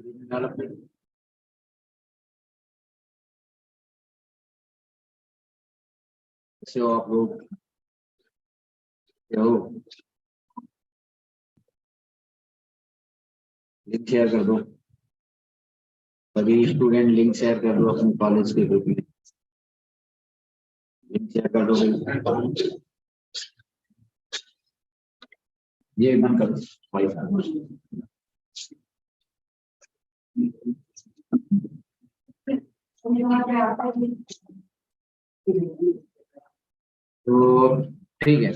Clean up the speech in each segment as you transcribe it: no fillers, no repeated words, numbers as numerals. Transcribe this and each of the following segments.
कैसे हो आप लोग? लिंक शेयर कर दो, सभी स्टूडेंट लिंक शेयर कर दो अपने कॉलेज के ग्रुप में। लिंक शेयर कर दो। ये बंद करो वाईफाई। तो ठीक है,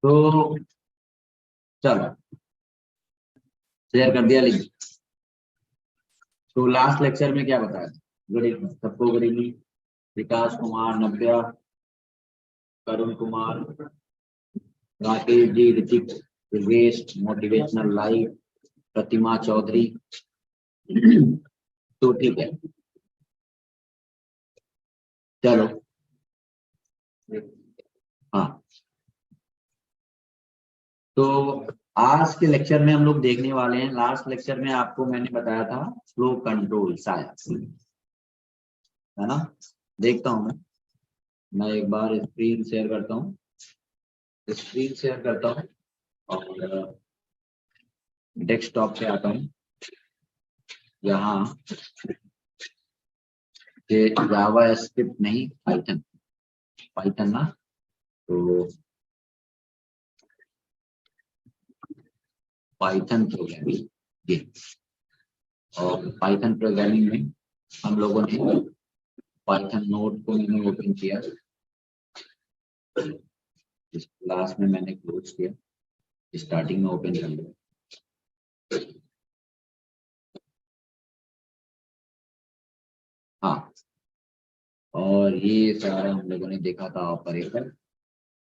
तो चलो शेयर कर दिया लिंक। तो लास्ट लेक्चर में क्या बताया? गुड इवनिंग सबको, गुड इवनिंग। विकास कुमार, नव्या, करुण कुमार, राकेश जी, ऋतिक, योगेश, मोटिवेशनल लाइव, प्रतिमा चौधरी। तो ठीक है, चलो। हाँ, तो आज के लेक्चर में हम लोग देखने वाले हैं, लास्ट लेक्चर में आपको मैंने बताया था फ्लो कंट्रोल शायद, है ना? देखता हूँ मैं एक बार स्क्रीन शेयर करता हूँ, स्क्रीन शेयर करता हूँ और डेस्कटॉप पे आता हूँ। यहाँ ये जावा स्क्रिप्ट नहीं, पाइथन, पाइथन ना, तो पाइथन प्रोग्रामिंग ये, और पाइथन प्रोग्रामिंग में हम लोगों ने पाइथन नोट को मैंने ओपन किया, इस क्लास में मैंने क्लोज किया, स्टार्टिंग में ओपन कर लिया। हाँ, और ये सारा हम लोगों ने देखा था ऑपरेटर,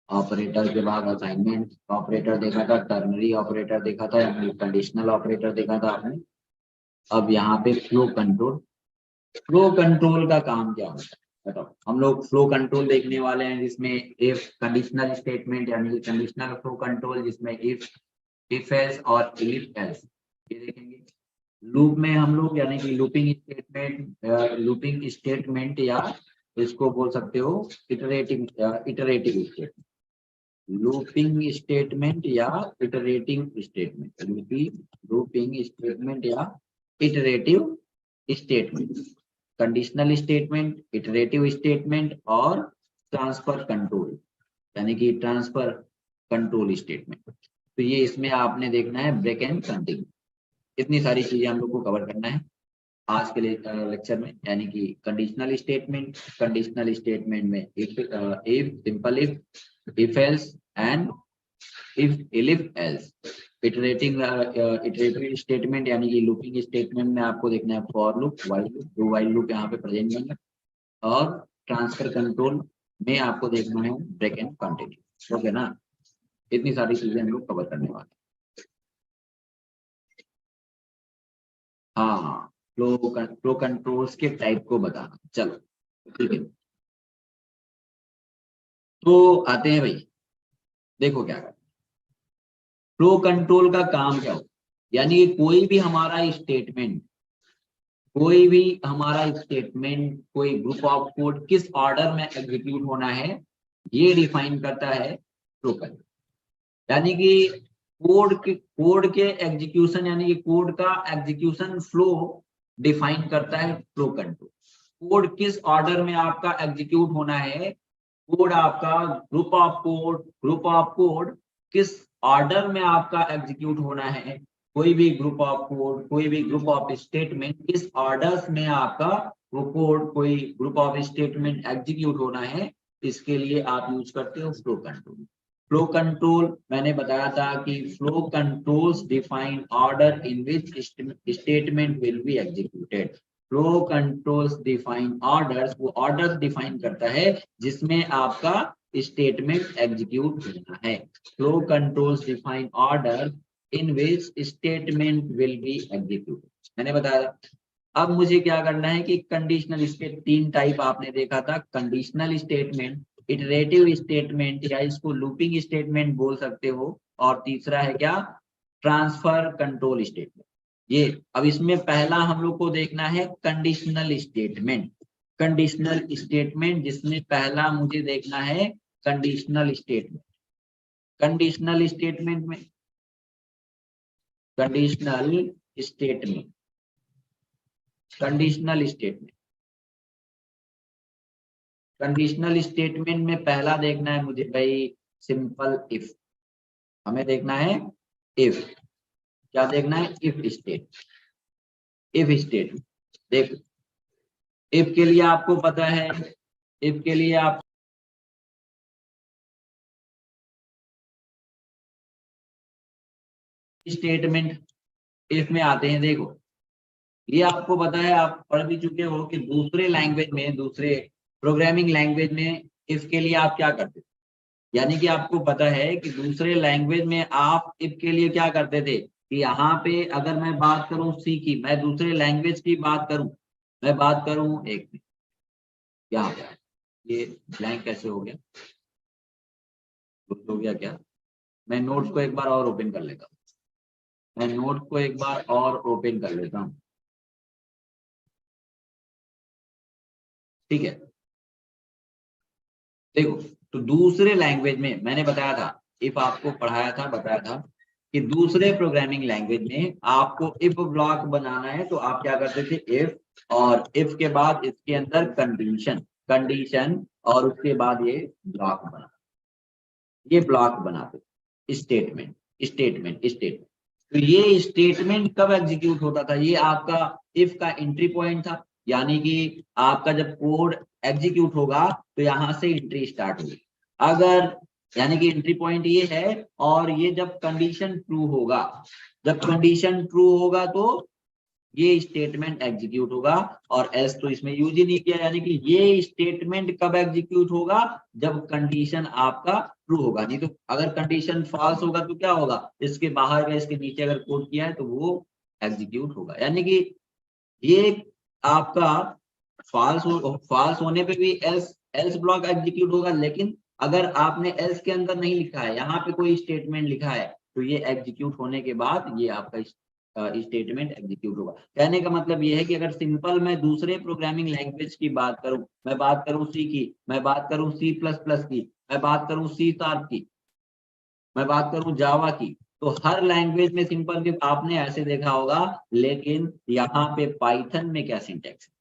ऑपरेटर के बाद असाइनमेंट ऑपरेटर देखा था, टर्नरी ऑपरेटर देखा था, कंडीशनल ऑपरेटर देखा था आपने। अब यहाँ पे फ्लो कंट्रोल, फ्लो कंट्रोल का काम क्या होता है बताओ? हम लोग फ्लो कंट्रोल देखने वाले हैं जिसमें इफ कंडीशनल स्टेटमेंट यानी कंडीशनल फ्लो कंट्रोल, जिसमें इफ एल्स और इफ एल्स ये देखेंगे। लूप में हम लोग यानी कि लूपिंग स्टेटमेंट या इसको बोल सकते हो इटरेटिव स्टेटमेंट, लूपिंग स्टेटमेंट या इटरेटिव स्टेटमेंट, लूपिंग स्टेटमेंट या iterative statement, conditional statement, iterative statement और ट्रांसफर कंट्रोल यानी कि ट्रांसफर कंट्रोल स्टेटमेंट। तो ये इसमें आपने देखना है ब्रेक एंड कंटिन्यू, इतनी सारी चीजें हम लोग को कवर करना है आज के लेक्चर में। यानी कि कंडीशनल स्टेटमेंट में if simple if else and if elif else, iterative statement यानी कि लूपिंग स्टेटमेंट में आपको देखना है फॉर लूप, व्हाइल लूप, दो व्हाइल लूप यहाँ पे प्रेजेंट होंगे, और ट्रांसफर कंट्रोल में आपको देखना है ब्रेक एंड कंटिन्यू। ओके ना, इतनी सारी चीजें हम लोग कवर करने वाले। हाँ, फ्लो कंट्रोल्स के टाइप को बताना। चलो ठीक है, तो आते हैं भाई, देखो क्या कर फ्लो कंट्रोल का काम क्या हो, यानी कि कोई भी हमारा स्टेटमेंट कोई ग्रुप ऑफ कोड किस ऑर्डर में एग्जीक्यूट होना है ये डिफाइन करता है फ्लो कंट्रोल। यानी कि कोड के एग्जीक्यूशन यानी कि कोड का एग्जीक्यूशन फ्लो डिफाइन करता है फ्लो कंट्रोल। कोड किस ऑर्डर में आपका एग्जीक्यूट होना है, कोड आपका ग्रुप ऑफ कोड किस ऑर्डर में आपका एग्जीक्यूट होना है, कोई भी ग्रुप ऑफ कोड, कोई भी ग्रुप ऑफ स्टेटमेंट किस ऑर्डर्स में आपका वो कोड, कोई ग्रुप ऑफ स्टेटमेंट एग्जीक्यूट होना है, इसके लिए आप यूज करते हो फ्लो कंट्रोल। फ्लो कंट्रोल मैंने बताया था कि flow controls define order in which statement will be executed. Flow controls define orders, वो ऑर्डर्स डिफाइन करता है जिसमें आपका स्टेटमेंट एग्जीक्यूट होना है। Flow controls define order in which statement will be execute, मैंने बताया। अब मुझे क्या करना है कि कंडीशनल स्टेट, तीन टाइप आपने देखा था, कंडीशनल स्टेटमेंट, इटरेटिव स्टेटमेंट या इसको लूपिंग स्टेटमेंट बोल सकते हो, और तीसरा है क्या, ट्रांसफर कंट्रोल स्टेटमेंट। ये अब इसमें पहला हम लोग को देखना है कंडीशनल स्टेटमेंट। कंडीशनल स्टेटमेंट जिसमें पहला मुझे देखना है कंडीशनल स्टेटमेंट। कंडीशनल स्टेटमेंट में conditional statement conditional statement conditional statement में पहला देखना है मुझे भाई सिंपल इफ। हमें देखना है इफ, क्या देखना है, इफ स्टेट। इफ स्टेट देख, इफ के लिए आपको पता है, इफ के लिए आप स्टेटमेंट इफ में आते हैं। देखो ये आपको पता है, आप पढ़ भी चुके हो कि दूसरे लैंग्वेज में, दूसरे प्रोग्रामिंग लैंग्वेज में इफ के लिए आप क्या करते थे, यानी कि आपको पता है कि दूसरे लैंग्वेज में आप इफ के लिए क्या करते थे कि यहाँ पे अगर मैं बात करूं सी की, मैं दूसरे लैंग्वेज की बात करूं, मैं बात करूं एक मिनट, यहाँ पे ये ब्लैंक कैसे हो गया, कुछ हो गया क्या, मैं नोट्स को एक बार और ओपन कर लेता हूँ, मैं नोट्स को एक बार और ओपन कर लेता हूँ, ठीक है। देखो तो दूसरे लैंग्वेज में मैंने बताया था, इफ आपको पढ़ाया था, बताया था कि दूसरे प्रोग्रामिंग लैंग्वेज में आपको इफ ब्लॉक बनाना है तो आप क्या करते थे, इफ, और इफ के बाद इसके अंदर कंडीशन, कंडीशन, और उसके बाद ये ब्लॉक बना, ये ब्लॉक बनाते, स्टेटमेंट, स्टेटमेंट, स्टेटमेंट। तो ये स्टेटमेंट कब एग्जीक्यूट होता था, ये आपका इफ का एंट्री पॉइंट था, यानी कि आपका जब कोड एग्जीक्यूट होगा तो यहाँ से एंट्री स्टार्ट होगी। अगर, यानी कि एंट्री पॉइंट ये है, और ये जब कंडीशन ट्रू होगा, जब कंडीशन ट्रू होगा तो ये स्टेटमेंट एग्जीक्यूट होगा, और एस तो इसमें यूज ही नहीं किया, यानी कि ये स्टेटमेंट कब एग्जीक्यूट होगा, जब कंडीशन आपका ट्रू होगा। नहीं तो अगर कंडीशन फॉल्स होगा तो क्या होगा, इसके बाहर या इसके नीचे अगर कोड किया है तो वो एग्जीक्यूट होगा। यानी कि ये आपका फॉल्स होने पे भी एल्स एल्स ब्लॉक एग्जीक्यूट होगा, लेकिन अगर आपने एल्स के अंदर नहीं लिखा है, यहाँ पे कोई स्टेटमेंट लिखा है, तो ये एग्जीक्यूट होने के बाद ये आपका स्टेटमेंट एग्जीक्यूट होगा। कहने का मतलब ये है कि अगर सिंपल मैं दूसरे प्रोग्रामिंग लैंग्वेज की बात करूं, मैं बात करूं सी की, मैं बात करूं सी प्लस प्लस की, मैं बात करूं सी शार्प की, मैं बात करूं जावा की, तो हर लैंग्वेज में सिंपल भी आपने ऐसे देखा होगा, लेकिन यहाँ पे पाइथन में क्या सिंटैक्स है,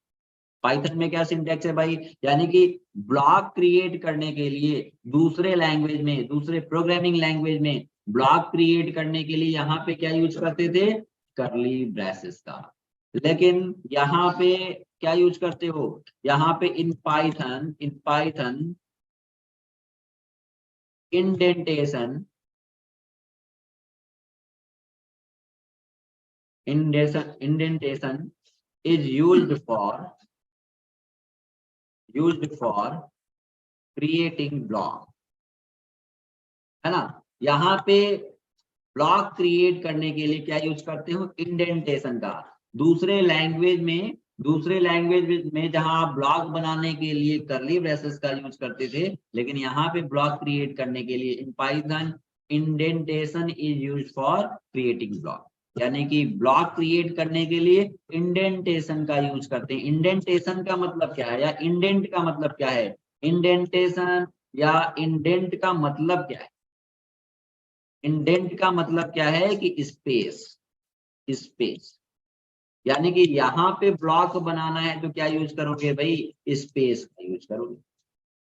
पाइथन में क्या सिंटैक्स है भाई, यानी कि ब्लॉक क्रिएट करने के लिए दूसरे लैंग्वेज में, दूसरे प्रोग्रामिंग लैंग्वेज में ब्लॉक क्रिएट करने के लिए यहाँ पे क्या यूज करते थे, करली ब्रेसेस का। लेकिन यहाँ पे क्या यूज करते हो, यहाँ पे in Python indentation indentation is used for creating block, है ना। यहाँ पे ब्लॉक क्रिएट करने के लिए क्या यूज करते हो, इंडेंटेशन का। दूसरे लैंग्वेज में जहां आप ब्लॉक बनाने के लिए करली ब्रेसेस का यूज करते थे, लेकिन यहाँ पे ब्लॉक क्रिएट करने के लिए in Python indentation is used for creating block, यानी कि ब्लॉक क्रिएट करने के लिए इंडेंटेशन का यूज करते हैं। इंडेंटेशन का मतलब क्या है, या इंडेंट का मतलब क्या है, इंडेंटेशन या इंडेंट का मतलब क्या है, इंडेंट का मतलब क्या है कि स्पेस, स्पेस, यानी कि यहाँ पे ब्लॉक बनाना है तो क्या यूज करोगे भाई, स्पेस का यूज करोगे।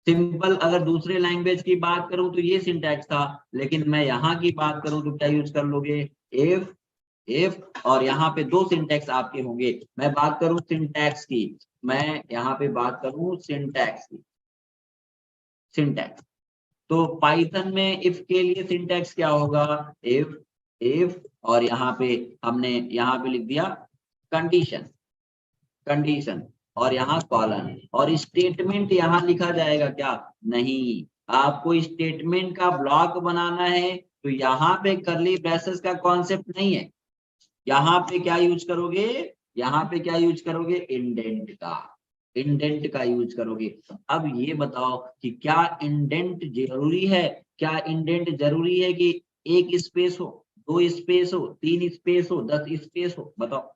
सिंपल अगर दूसरे लैंग्वेज की बात करूं तो ये सिंटैक्स था, लेकिन मैं यहाँ की बात करूं तो क्या यूज कर लोगे, इफ, इफ, और यहाँ पे दो सिंटैक्स आपके होंगे। मैं बात करूं सिंटैक्स की, मैं यहाँ पे बात करूं सिंटैक्स की, सिंटैक्स, तो पाइथन में इफ के लिए सिंटैक्स क्या होगा, इफ, इफ, और यहाँ पे हमने यहाँ पे लिख दिया कंडीशन, कंडीशन और यहाँ कॉलन, और स्टेटमेंट यहाँ लिखा जाएगा क्या? नहीं, आपको स्टेटमेंट का ब्लॉक बनाना है तो यहाँ पे करली ब्रेसेस का कॉन्सेप्ट नहीं है। यहाँ पे क्या यूज करोगे? यहाँ पे क्या यूज करोगे? इंडेंट का, इंडेंट का यूज करोगे। अब ये बताओ कि क्या इंडेंट जरूरी है? क्या इंडेंट जरूरी है कि एक स्पेस हो, 2 स्पेस हो, 3 स्पेस हो, 10 स्पेस हो? बताओ,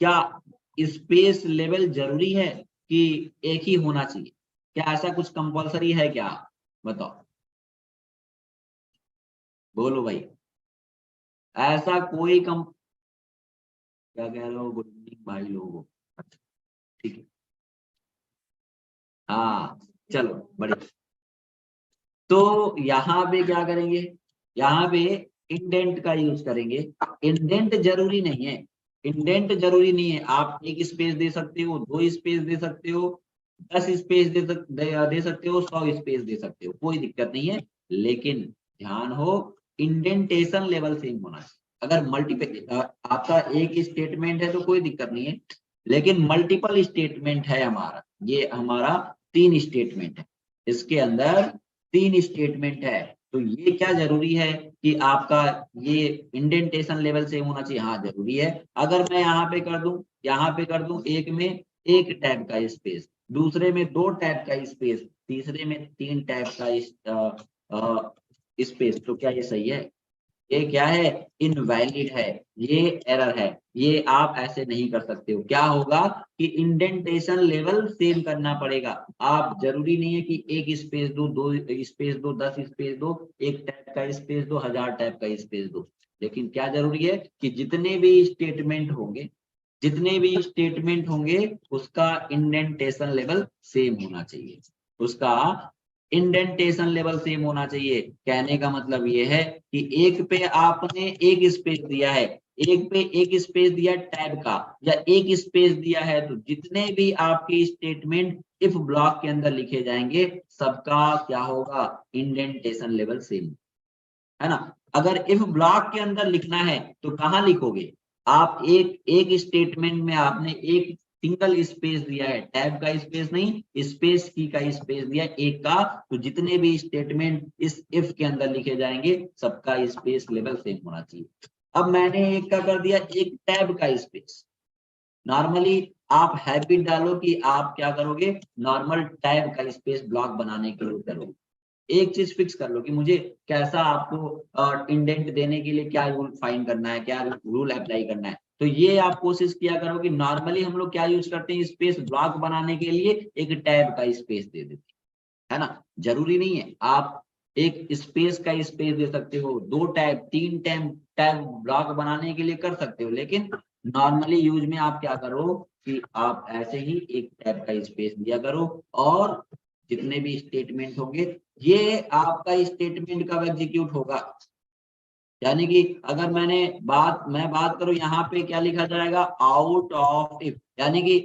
क्या स्पेस लेवल जरूरी है कि एक ही होना चाहिए? क्या ऐसा कुछ कंपलसरी है क्या? बताओ, बोलो भाई। ऐसा कोई कम, क्या कह रहे हो? गुड इवनिंग भाई लोगों। अच्छा, ठीक है, हाँ चलो बढ़िया। तो यहाँ पे क्या करेंगे? यहाँ पे इंडेंट का यूज करेंगे। इंडेंट जरूरी नहीं है, इंडेंट जरूरी नहीं है। आप एक स्पेस दे सकते हो, 2 स्पेस दे सकते हो, 10 स्पेस दे सकते हो, 100 स्पेस दे सकते हो, कोई दिक्कत नहीं है। लेकिन ध्यान हो, इंडेंटेशन लेवल सेम होना चाहिए। अगर मल्टीपल आपका एक स्टेटमेंट है तो कोई दिक्कत नहीं है, लेकिन मल्टीपल स्टेटमेंट है हमारा, ये हमारा 3 स्टेटमेंट है, इसके अंदर 3 स्टेटमेंट है, तो ये क्या जरूरी है कि आपका ये इंडेंटेशन लेवल सेम होना चाहिए? हाँ जरूरी है। अगर मैं यहाँ पे कर दूं एक में 1 टैब का स्पेस, दूसरे में 2 टैब का स्पेस, तीसरे में 3 टैब का स्पेस, तो क्या ये सही है? ये क्या है? इनवैलिड है, ये एरर है। ये आप ऐसे नहीं कर सकते हो। क्या होगा कि इंडेंटेशन लेवल सेम करना पड़ेगा। आप जरूरी नहीं है कि एक स्पेस दो, 2 स्पेस दो, 10 स्पेस दो, एक टैब का स्पेस दो, 1000 टैब का स्पेस दो। लेकिन क्या जरूरी है कि जितने भी स्टेटमेंट होंगे, जितने भी स्टेटमेंट होंगे उसका इंडेंटेशन लेवल सेम होना चाहिए, उसका इंडेंटेशन लेवल सेम होना चाहिए। कहने का मतलब ये है कि एक पे आपने एक स्पेस दिया है, एक पे एक स्पेस दिया टैब का, या एक स्पेस दिया है, तो जितने भी आपके स्टेटमेंट इफ ब्लॉक के अंदर लिखे जाएंगे सबका क्या होगा? इंडेंटेशन लेवल सेम, है ना। अगर इफ ब्लॉक के अंदर लिखना है तो कहाँ लिखोगे? आप एक एक स्टेटमेंट में आपने एक सिंगल स्पेस दिया है, टैब का स्पेस नहीं, स्पेस की का स्पेस दिया एक का, तो जितने भी स्टेटमेंट इस इफ के अंदर लिखे जाएंगे सबका स्पेस लेवल सेम होना चाहिए। अब मैंने एक का कर दिया, एक टैब का स्पेस। नॉर्मली आप हैबिट डालो कि आप क्या करोगे, नॉर्मल टैब का स्पेस ब्लॉक बनाने के लिए करोगे। एक चीज फिक्स कर लो कि मुझे कैसा आपको इंडेंट देने के लिए क्या रूल फाइन करना है, क्या रूल अप्लाई करना है। तो ये आप कोशिश किया करो कि नॉर्मली हम लोग क्या यूज करते हैं, स्पेस ब्लॉक बनाने के लिए एक टैब का स्पेस दे देते हैं, है ना। जरूरी नहीं है, आप एक स्पेस का स्पेस दे सकते हो, 2 टैब 3 टैब टैब ब्लॉक बनाने के लिए कर सकते हो, लेकिन नॉर्मली यूज में आप क्या करो कि आप ऐसे ही एक टैब का स्पेस दिया करो, और जितने भी स्टेटमेंट होंगे ये आपका स्टेटमेंट कब एग्जीक्यूट होगा? यानी कि अगर मैं बात करूं, यहाँ पे क्या लिखा जाएगा? आउट ऑफ इफ, यानी कि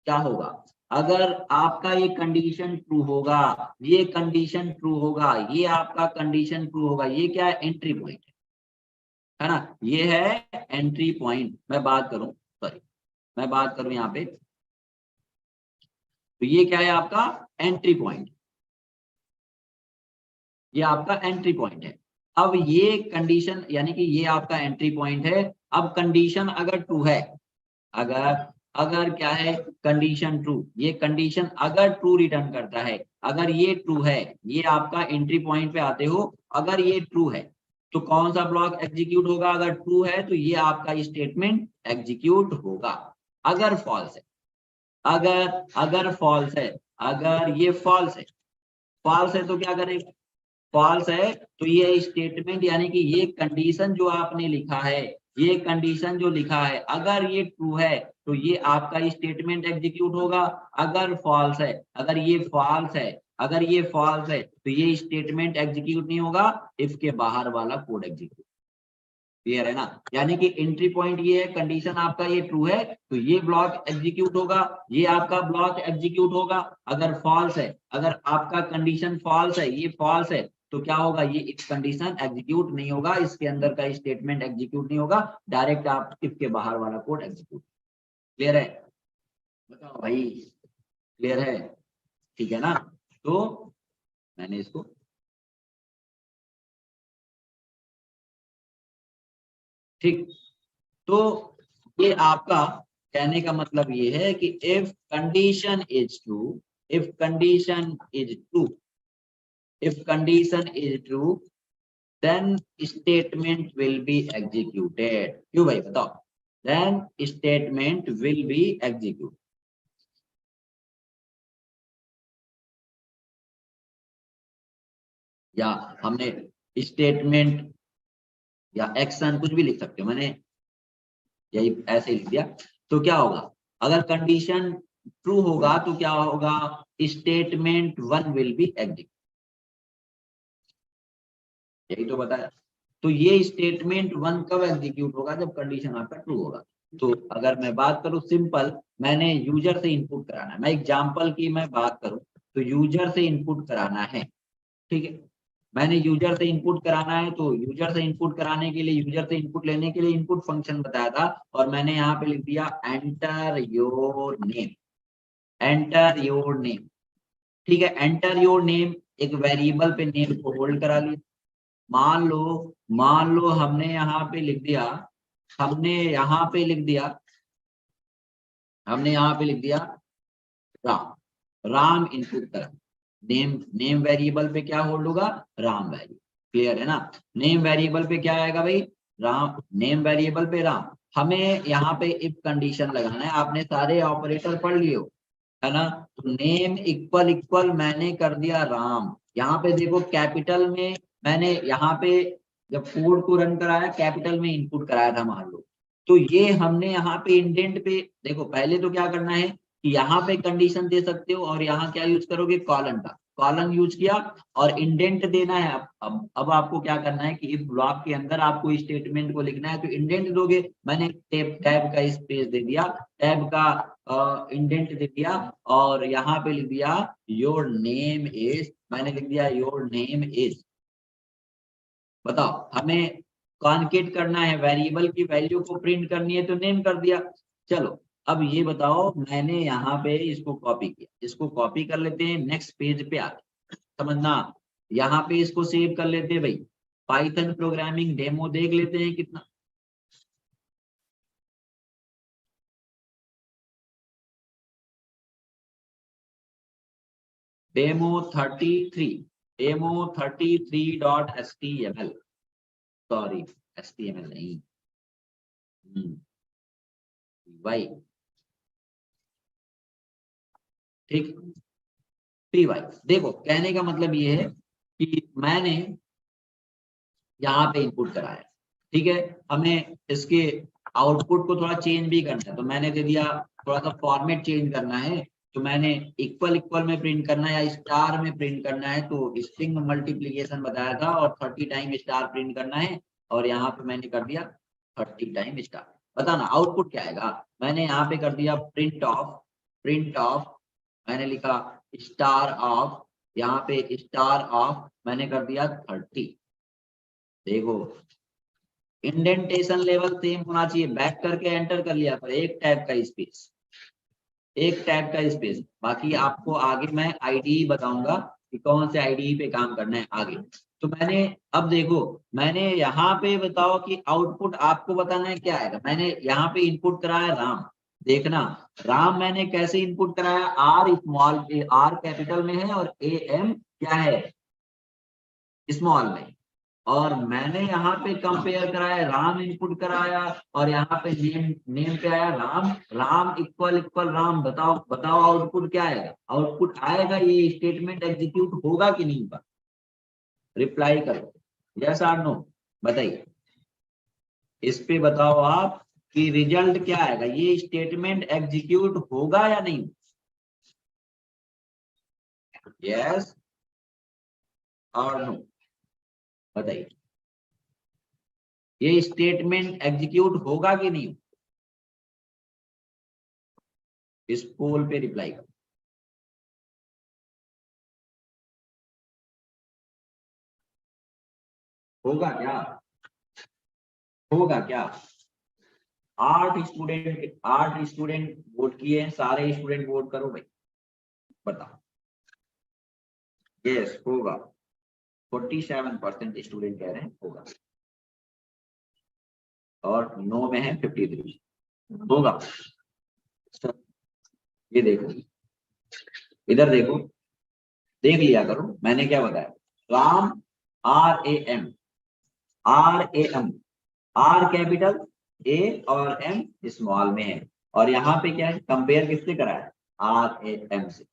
क्या होगा? अगर आपका ये कंडीशन ट्रू होगा, ये कंडीशन ट्रू होगा, ये आपका कंडीशन ट्रू होगा, ये क्या है? एंट्री पॉइंट है ना, ये है एंट्री पॉइंट। मैं बात करूं, सॉरी, मैं बात करूं यहाँ पे, तो ये क्या है? आपका एंट्री पॉइंट, ये आपका एंट्री पॉइंट है। अब ये कंडीशन, यानी कि ये आपका एंट्री पॉइंट है। अब कंडीशन अगर ट्रू है, अगर अगर क्या है? कंडीशन ट्रू, ये कंडीशन अगर ट्रू रिटर्न करता है, अगर ये ट्रू है, ये आपका एंट्री पॉइंट पे आते हो, अगर ये ट्रू है तो कौन सा ब्लॉक एग्जीक्यूट होगा? अगर ट्रू है तो ये आपका स्टेटमेंट एग्जीक्यूट होगा। अगर फॉल्स है, अगर अगर फॉल्स है, अगर ये फॉल्स है, फॉल्स है तो क्या करेगा? फॉल्स है तो ये स्टेटमेंट, यानी कि ये कंडीशन जो आपने लिखा है, ये कंडीशन जो लिखा है, अगर ये ट्रू है तो ये आपका स्टेटमेंट एग्जीक्यूट होगा। अगर फॉल्स है, अगर ये फॉल्स है, अगर ये फॉल्स है तो ये स्टेटमेंट एग्जीक्यूट नहीं होगा, इफ के बाहर वाला कोड एग्जीक्यूट। क्लियर है ना। यानी कि एंट्री पॉइंट ये है, कंडीशन आपका ये ट्रू है तो ये ब्लॉक एग्जीक्यूट होगा, ये आपका ब्लॉक एग्जीक्यूट होगा। अगर फॉल्स है, अगर आपका कंडीशन फॉल्स है, ये फॉल्स है, तो क्या होगा? ये कंडीशन एग्जीक्यूट नहीं होगा, इसके अंदर का स्टेटमेंट एग्जीक्यूट नहीं होगा, डायरेक्ट आप इफ के बाहर वाला कोड एग्जीक्यूट। क्लियर है? बताओ भाई, क्लियर है? ठीक है ना? तो मैंने इसको ठीक, तो ये आपका कहने का मतलब ये है कि if condition is true, if condition is true, if condition is true, then statement will be executed. क्यों भाई बताओ? then statement will be executed. या हमने स्टेटमेंट या एक्शन कुछ भी लिख सकते हो, मैंने यही ऐसे लिख दिया। तो क्या होगा, अगर कंडीशन ट्रू होगा तो क्या होगा, statement one will be execute, यही तो बताया। तो ये स्टेटमेंट वन कब एग्जीक्यूट होगा, जब कंडीशन आपका ट्रू होगा। तो अगर मैं बात करूं सिंपल, मैंने यूजर से इनपुट कराना है, मैं एग्जांपल की मैं बात करूं तो यूजर से इनपुट कराना है, ठीक है। मैंने यूजर से इनपुट कराना है, तो यूजर से इनपुट कराने के लिए, यूजर से इनपुट लेने के लिए इनपुट फंक्शन बताया था, और मैंने यहाँ पे लिख दिया enter your name, enter your name, ठीक है। एंटर योर नेम, एक वेरिएबल पे नेम को होल्ड करा लिया। मान लो, मान लो हमने यहाँ पे लिख दिया, हमने यहाँ पे लिख दिया, हमने यहाँ पे लिख दिया राम, राम इनपुट करा। नेम, नेम वेरिएबल पे क्या होल्ड होगा, राम वैल्यू। क्लियर है ना? नेम वेरिएबल पे क्या आएगा भाई, राम, नेम वेरिएबल पे राम। हमें यहाँ पे इफ कंडीशन लगाना है, आपने सारे ऑपरेटर पढ़ लिए हो, है ना? तो नेम इक्वल इक्वल मैंने कर दिया राम। यहाँ पे देखो कैपिटल में, मैंने यहाँ पे जब कोड को रन कराया कैपिटल में इनपुट कराया था मान लो, तो ये हमने यहाँ पे इंडेंट पे देखो, पहले तो क्या करना है कि यहाँ पे कंडीशन दे सकते हो और यहाँ क्या यूज करोगे, कॉलन का, कॉलन यूज किया और इंडेंट देना है। अब आपको क्या करना है कि इफ ब्लॉक के अंदर आपको स्टेटमेंट को लिखना है तो इंडेंट दोगे। मैंने टैब, टैब का स्पेस दे दिया, टैब का इंडेंट दे दिया, और यहाँ पे लिख दिया योर नेम इज, मैंने लिख दिया योर नेम इज। बताओ, हमें कॉन्केट करना है, वेरिएबल की वैल्यू को प्रिंट करनी है तो नेम कर दिया। चलो अब ये बताओ, मैंने यहाँ पे इसको कॉपी किया, इसको कॉपी कर लेते हैं, नेक्स्ट पेज पे आते, समझना। यहाँ पे इसको सेव कर लेते हैं भाई, पाइथन प्रोग्रामिंग डेमो देख लेते हैं कितना। Demo 33, demo 33.html, sorry HTML नहीं, भाई ठीक, पी वाई। देखो कहने का मतलब ये है कि मैंने यहाँ पे इनपुट कराया, ठीक है। हमें इसके आउटपुट को थोड़ा चेंज भी करना है, तो मैंने दे दिया थोड़ा सा फॉर्मेट चेंज करना है, तो मैंने इक्वल इक्वल में प्रिंट करना है या स्टार में प्रिंट करना है, तो स्ट्रिंग मल्टीप्लीकेशन बताया था और 30 टाइम स्टार प्रिंट करना है, और यहाँ पे मैंने कर दिया 30 टाइम स्टार। बताना आउटपुट क्या आएगा। मैंने यहाँ पे कर दिया प्रिंट ऑफ, प्रिंट ऑफ, मैंने लिखा स्टार ऑफ, यहाँ पे स्टार ऑफ मैंने कर दिया 30। देखो इंडेंटेशन लेवल सेम होना चाहिए, बैक करके एंटर कर लिया पर एक टैब का स्पेस, एक टैब का स्पेस। बाकी आपको आगे मैं आईडी बताऊंगा कि कौन से आईडी पे काम करना है आगे। तो मैंने, अब देखो मैंने यहाँ पे बताओ कि आउटपुट आपको बताना है क्या आएगा। मैंने यहाँ पे इनपुट कराया राम, देखना राम मैंने कैसे इनपुट कराया, आर स्मॉल, आर कैपिटल में है और ए एम क्या है, स्मॉल में। और मैंने यहाँ पे कंपेयर कराया, राम इनपुट कराया, और यहाँ पे नेम, नेम पे आया राम, राम इक्वल इक्वल राम। बताओ बताओ आउटपुट क्या आएगा, आउटपुट आएगा, ये स्टेटमेंट एग्जीक्यूट होगा कि नहीं होगा, रिप्लाई करो, यस और नो, बताइए इस पे, बताओ आप कि रिजल्ट क्या आएगा, ये स्टेटमेंट एग्जीक्यूट होगा या नहीं, यस और नो, बताइए ये स्टेटमेंट एग्जीक्यूट होगा कि नहीं, इस पोल पे रिप्लाई करो। होगा क्या, होगा क्या, 8 स्टूडेंट वोट किए, सारे स्टूडेंट वोट करो भाई, बताओ। यस होगा, 47% स्टूडेंट कह रहे हैं होगा, और नो में है 53 होगा। ये देखो, इधर देखो, देख लिया करो मैंने क्या बताया। राम, RAM, आर कैपिटल, ए और एम स्मॉल में है, और यहाँ पे क्या है, कंपेयर किससे करा है, RAM से।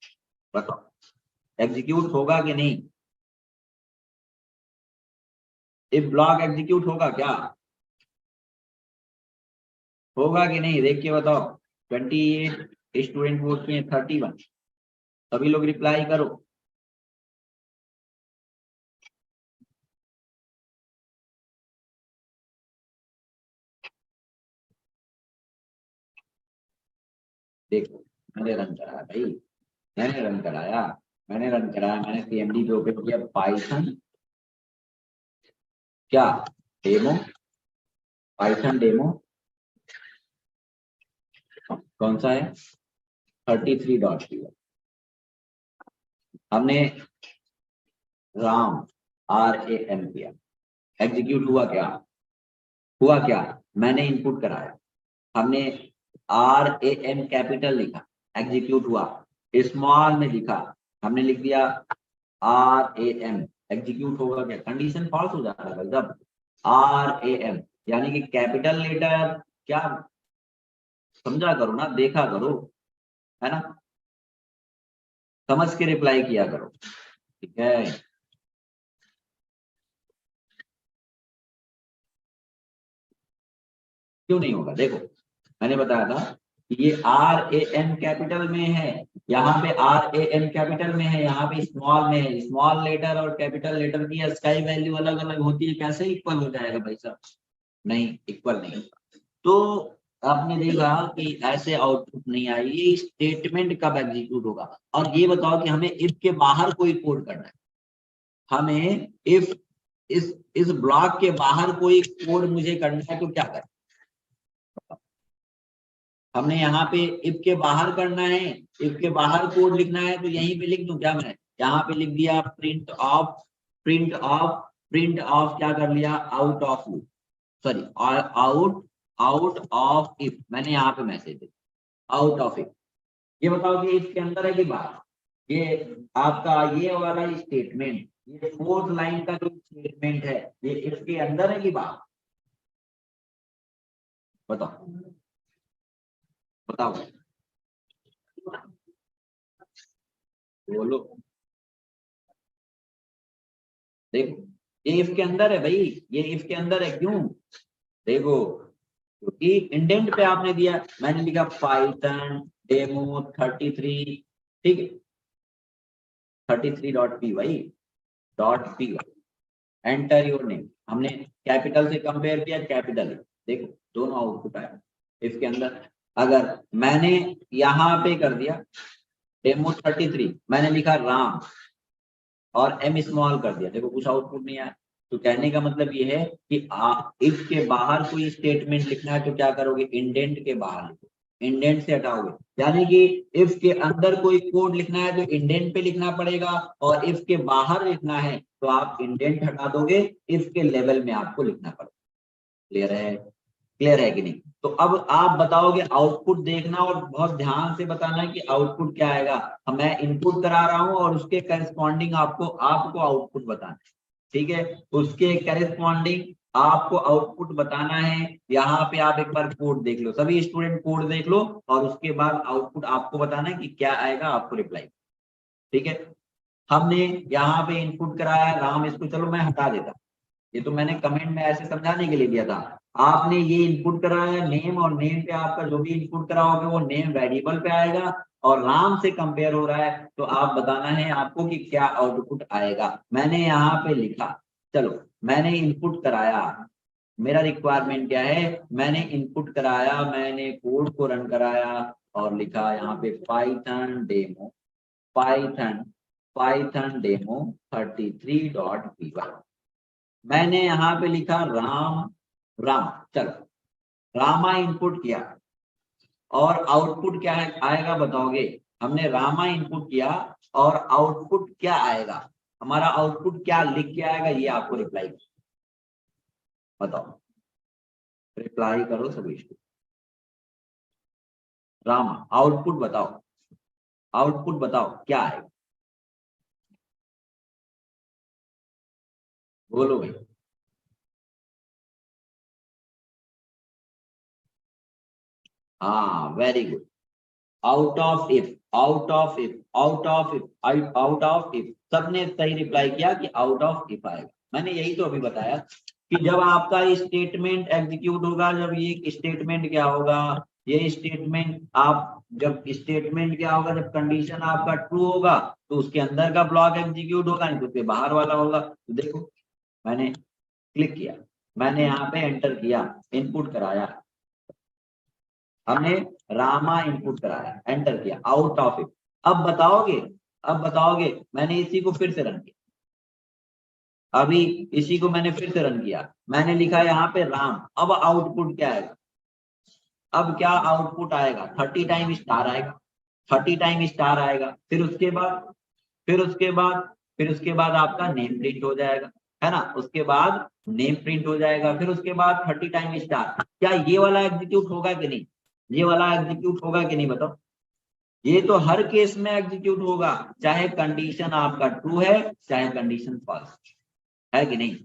बताओ एग्जीक्यूट होगा कि नहीं, इफ ब्लॉक एग्जीक्यूट होगा क्या, होगा कि नहीं, देख के बताओ। 28 स्टूडेंट वोट किए, 31, सभी लोग रिप्लाई करो। देखो मैंने रन कराया भाई, मैंने रन कराया, मैंने CMD पे ओपन किया, पाइथन क्या, डेमो, पाइथन डेमो कौन सा है, 33.py। हमने राम, RAM किया, एग्जीक्यूट हुआ क्या, मैंने इनपुट कराया, हमने RAM कैपिटल लिखा, एग्जीक्यूट हुआ, स्मॉल में लिखा, हमने लिख दिया RAM, एग्जीक्यूट होगा क्या, कंडीशन फॉल्स हो जाता है जब RAM, यानी कि कैपिटल लेटर क्या, समझा करो ना, देखा करो, है ना, समझ के रिप्लाई किया करो, ठीक है। क्यों नहीं होगा, देखो मैंने बताया था कि ये RAM कैपिटल में है, यहाँ पे RAM कैपिटल में है, यहाँ पे स्मॉल में है, स्मॉल लेटर और कैपिटल लेटर की स्काई वैल्यू अलग अलग होती है, कैसे इक्वल हो जाएगा भाई साहब, नहीं इक्वल नहीं। तो आपने देखा कि ऐसे आउटपुट नहीं आई, ये स्टेटमेंट कब एग्जीक्यूट होगा। और ये बताओ कि हमें इफ के बाहर कोई कोड करना है, हमें इफ इस ब्लॉक के बाहर कोई कोड मुझे करना है तो क्या करें, हमने यहाँ पे इफ के बाहर करना है, इफ के बाहर कोड लिखना है, तो यहीं पे लिख दूं क्या, मैं यहाँ पे लिख दिया प्रिंट ऑफ क्या कर लिया, out of loop, sorry out of if, मैंने यहाँ पे मैसेज दिया आउट ऑफ इफ। ये बताओ कि इफ के अंदर है कि बाहर, ये आपका ये वाला स्टेटमेंट, ये 4th लाइन का जो स्टेटमेंट है, ये इफ के अंदर है कि बाहर, बताओ बताओ बोलो। देखो ये इफ के अंदर है भाई, ये इफ के अंदर है, क्यों, देखो क्योंकि इंडेंट पे आपने दिया, मैंने लिखा पाइथन डेमो 33, ठीक है, 33.py एंटर योर नेम, हमने कैपिटल से कंपेयर किया, कैपिटल, देखो दोनों आउटपुट आया इसके अंदर। अगर मैंने यहाँ पे कर दिया डेमो 33, मैंने लिखा राम और एम स्मॉल कर दिया, देखो कुछ आउटपुट नहीं आया। तो कहने का मतलब ये है कि इफ के बाहर कोई स्टेटमेंट लिखना है तो क्या करोगे, इंडेंट के बाहर लिखो, इंडेंट से हटाओगे, यानी कि इफ के अंदर कोई कोड लिखना है तो इंडेंट पे लिखना पड़ेगा, और इफ के बाहर लिखना है तो आप इंडेंट हटा दोगे, इफ के लेवल में आपको लिखना पड़ेगा। क्लियर है कि नहीं। तो अब आप बताओगे, आउटपुट देखना और बहुत ध्यान से बताना है कि आउटपुट क्या आएगा। मैं इनपुट करा रहा हूं और उसके करस्पॉन्डिंग आपको आउटपुट बताना है, ठीक है, उसके करस्पॉन्डिंग आपको आउटपुट बताना है। यहाँ पे आप एक बार कोड देख लो, सभी स्टूडेंट कोड देख लो, और उसके बाद आउटपुट आपको बताना है कि क्या आएगा, आपको रिप्लाई, ठीक है। हमने यहाँ पे इनपुट कराया राम, इसको चलो मैं हटा देता, ये तो मैंने कमेंट में ऐसे समझाने के लिए दिया था। आपने ये इनपुट कराया नेम, और नेम पे आपका जो भी इनपुट कराओगे वो नेम वेरिएबल पे आएगा, और राम से कंपेयर हो रहा है, तो आप बताना है आपको कि क्या आउटपुट आएगा। मैंने यहाँ पे लिखा, चलो मैंने इनपुट कराया, मेरा रिक्वायरमेंट क्या है, मैंने इनपुट कराया, मैंने कोड को रन कराया और लिखा यहाँ पे Python demo, Python demo 33.py, मैंने यहाँ पे लिखा राम, चलो रामा इनपुट किया और आउटपुट क्या आएगा बताओगे? हमने रामा इनपुट किया और आउटपुट क्या आएगा? हमारा आउटपुट क्या लिख के आएगा ये आपको रिप्लाई बताओ, रिप्लाई करो सभी। रामा आउटपुट बताओ, आउटपुट बताओ क्या आएगा, बोलो भाई। हाँ very good, out of if, out of if, out of if, out of if, सबने सही रिप्लाई किया कि आउट ऑफ इफ आएगा। मैंने यही तो अभी बताया कि जब आपका स्टेटमेंट एग्जीक्यूट होगा, जब ये स्टेटमेंट क्या होगा, ये स्टेटमेंट आप जब स्टेटमेंट क्या होगा, जब कंडीशन आपका ट्रू होगा तो उसके अंदर का ब्लॉक एग्जीक्यूट होगा, नहीं तो उसके बाहर वाला होगा। तो देखो मैंने क्लिक किया, मैंने यहाँ पे एंटर किया, इनपुट कराया, हमने रामा इनपुट कराया, एंटर किया, आउट ऑफ इट। अब बताओगे, अब बताओगे, मैंने इसी को फिर से रन किया, अभी इसी को मैंने फिर से रन किया, मैंने लिखा यहाँ पे राम, अब आउटपुट क्या आएगा? अब क्या आउटपुट आएगा? 30 टाइम स्टार आएगा, 30 टाइम स्टार आएगा, फिर उसके बाद, फिर उसके बाद, फिर उसके बाद आपका नेम प्रिंट हो जाएगा, है ना? उसके बाद नेम प्रिंट हो जाएगा, फिर उसके बाद 30 टाइम स्टार। क्या ये वाला एग्जीक्यूट होगा कि नहीं? ये वाला एग्जीक्यूट होगा कि नहीं बताओ? ये तो हर केस में एग्जीक्यूट होगा, चाहे कंडीशन आपका ट्रू है चाहे कंडीशन फॉल्स है कि नहीं?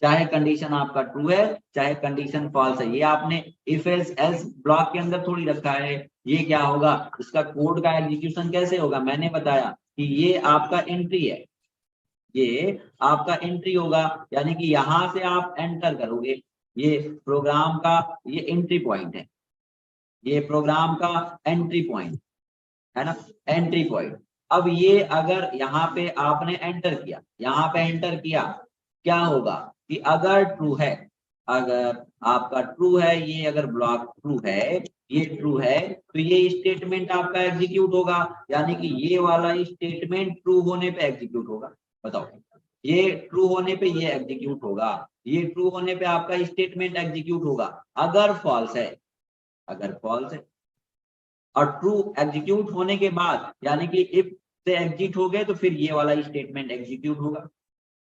चाहे कंडीशन आपका ट्रू है चाहे कंडीशन फॉल्स है, ये आपने इफ एल्स एल्स ब्लॉक के अंदर थोड़ी रखा है। ये क्या होगा, इसका कोड का एग्जीक्यूशन कैसे होगा? मैंने बताया कि ये आपका एंट्री है, ये आपका एंट्री होगा, यानी कि यहां से आप एंटर करोगे, ये प्रोग्राम का ये एंट्री पॉइंट है, ये प्रोग्राम का एंट्री पॉइंट है ना, एंट्री पॉइंट। अब ये अगर यहाँ पे आपने एंटर किया, यहाँ पे एंटर किया, क्या होगा कि अगर ट्रू है, अगर आपका ट्रू है, ये अगर ब्लॉक ट्रू है, ये ट्रू है, तो ये स्टेटमेंट आपका एग्जीक्यूट होगा, यानी कि ये वाला स्टेटमेंट ट्रू होने पे एग्जीक्यूट होगा। बताओ, ये ट्रू होने पे ये एग्जीक्यूट होगा, ये ट्रू होने पे आपका स्टेटमेंट एग्जीक्यूट होगा। अगर फॉल्स है, अगर फॉल्स है और ट्रू एग्जीक्यूट होने के बाद, यानी कि इफ से एग्जिट हो गए, तो फिर ये वाला स्टेटमेंट एग्जीक्यूट होगा,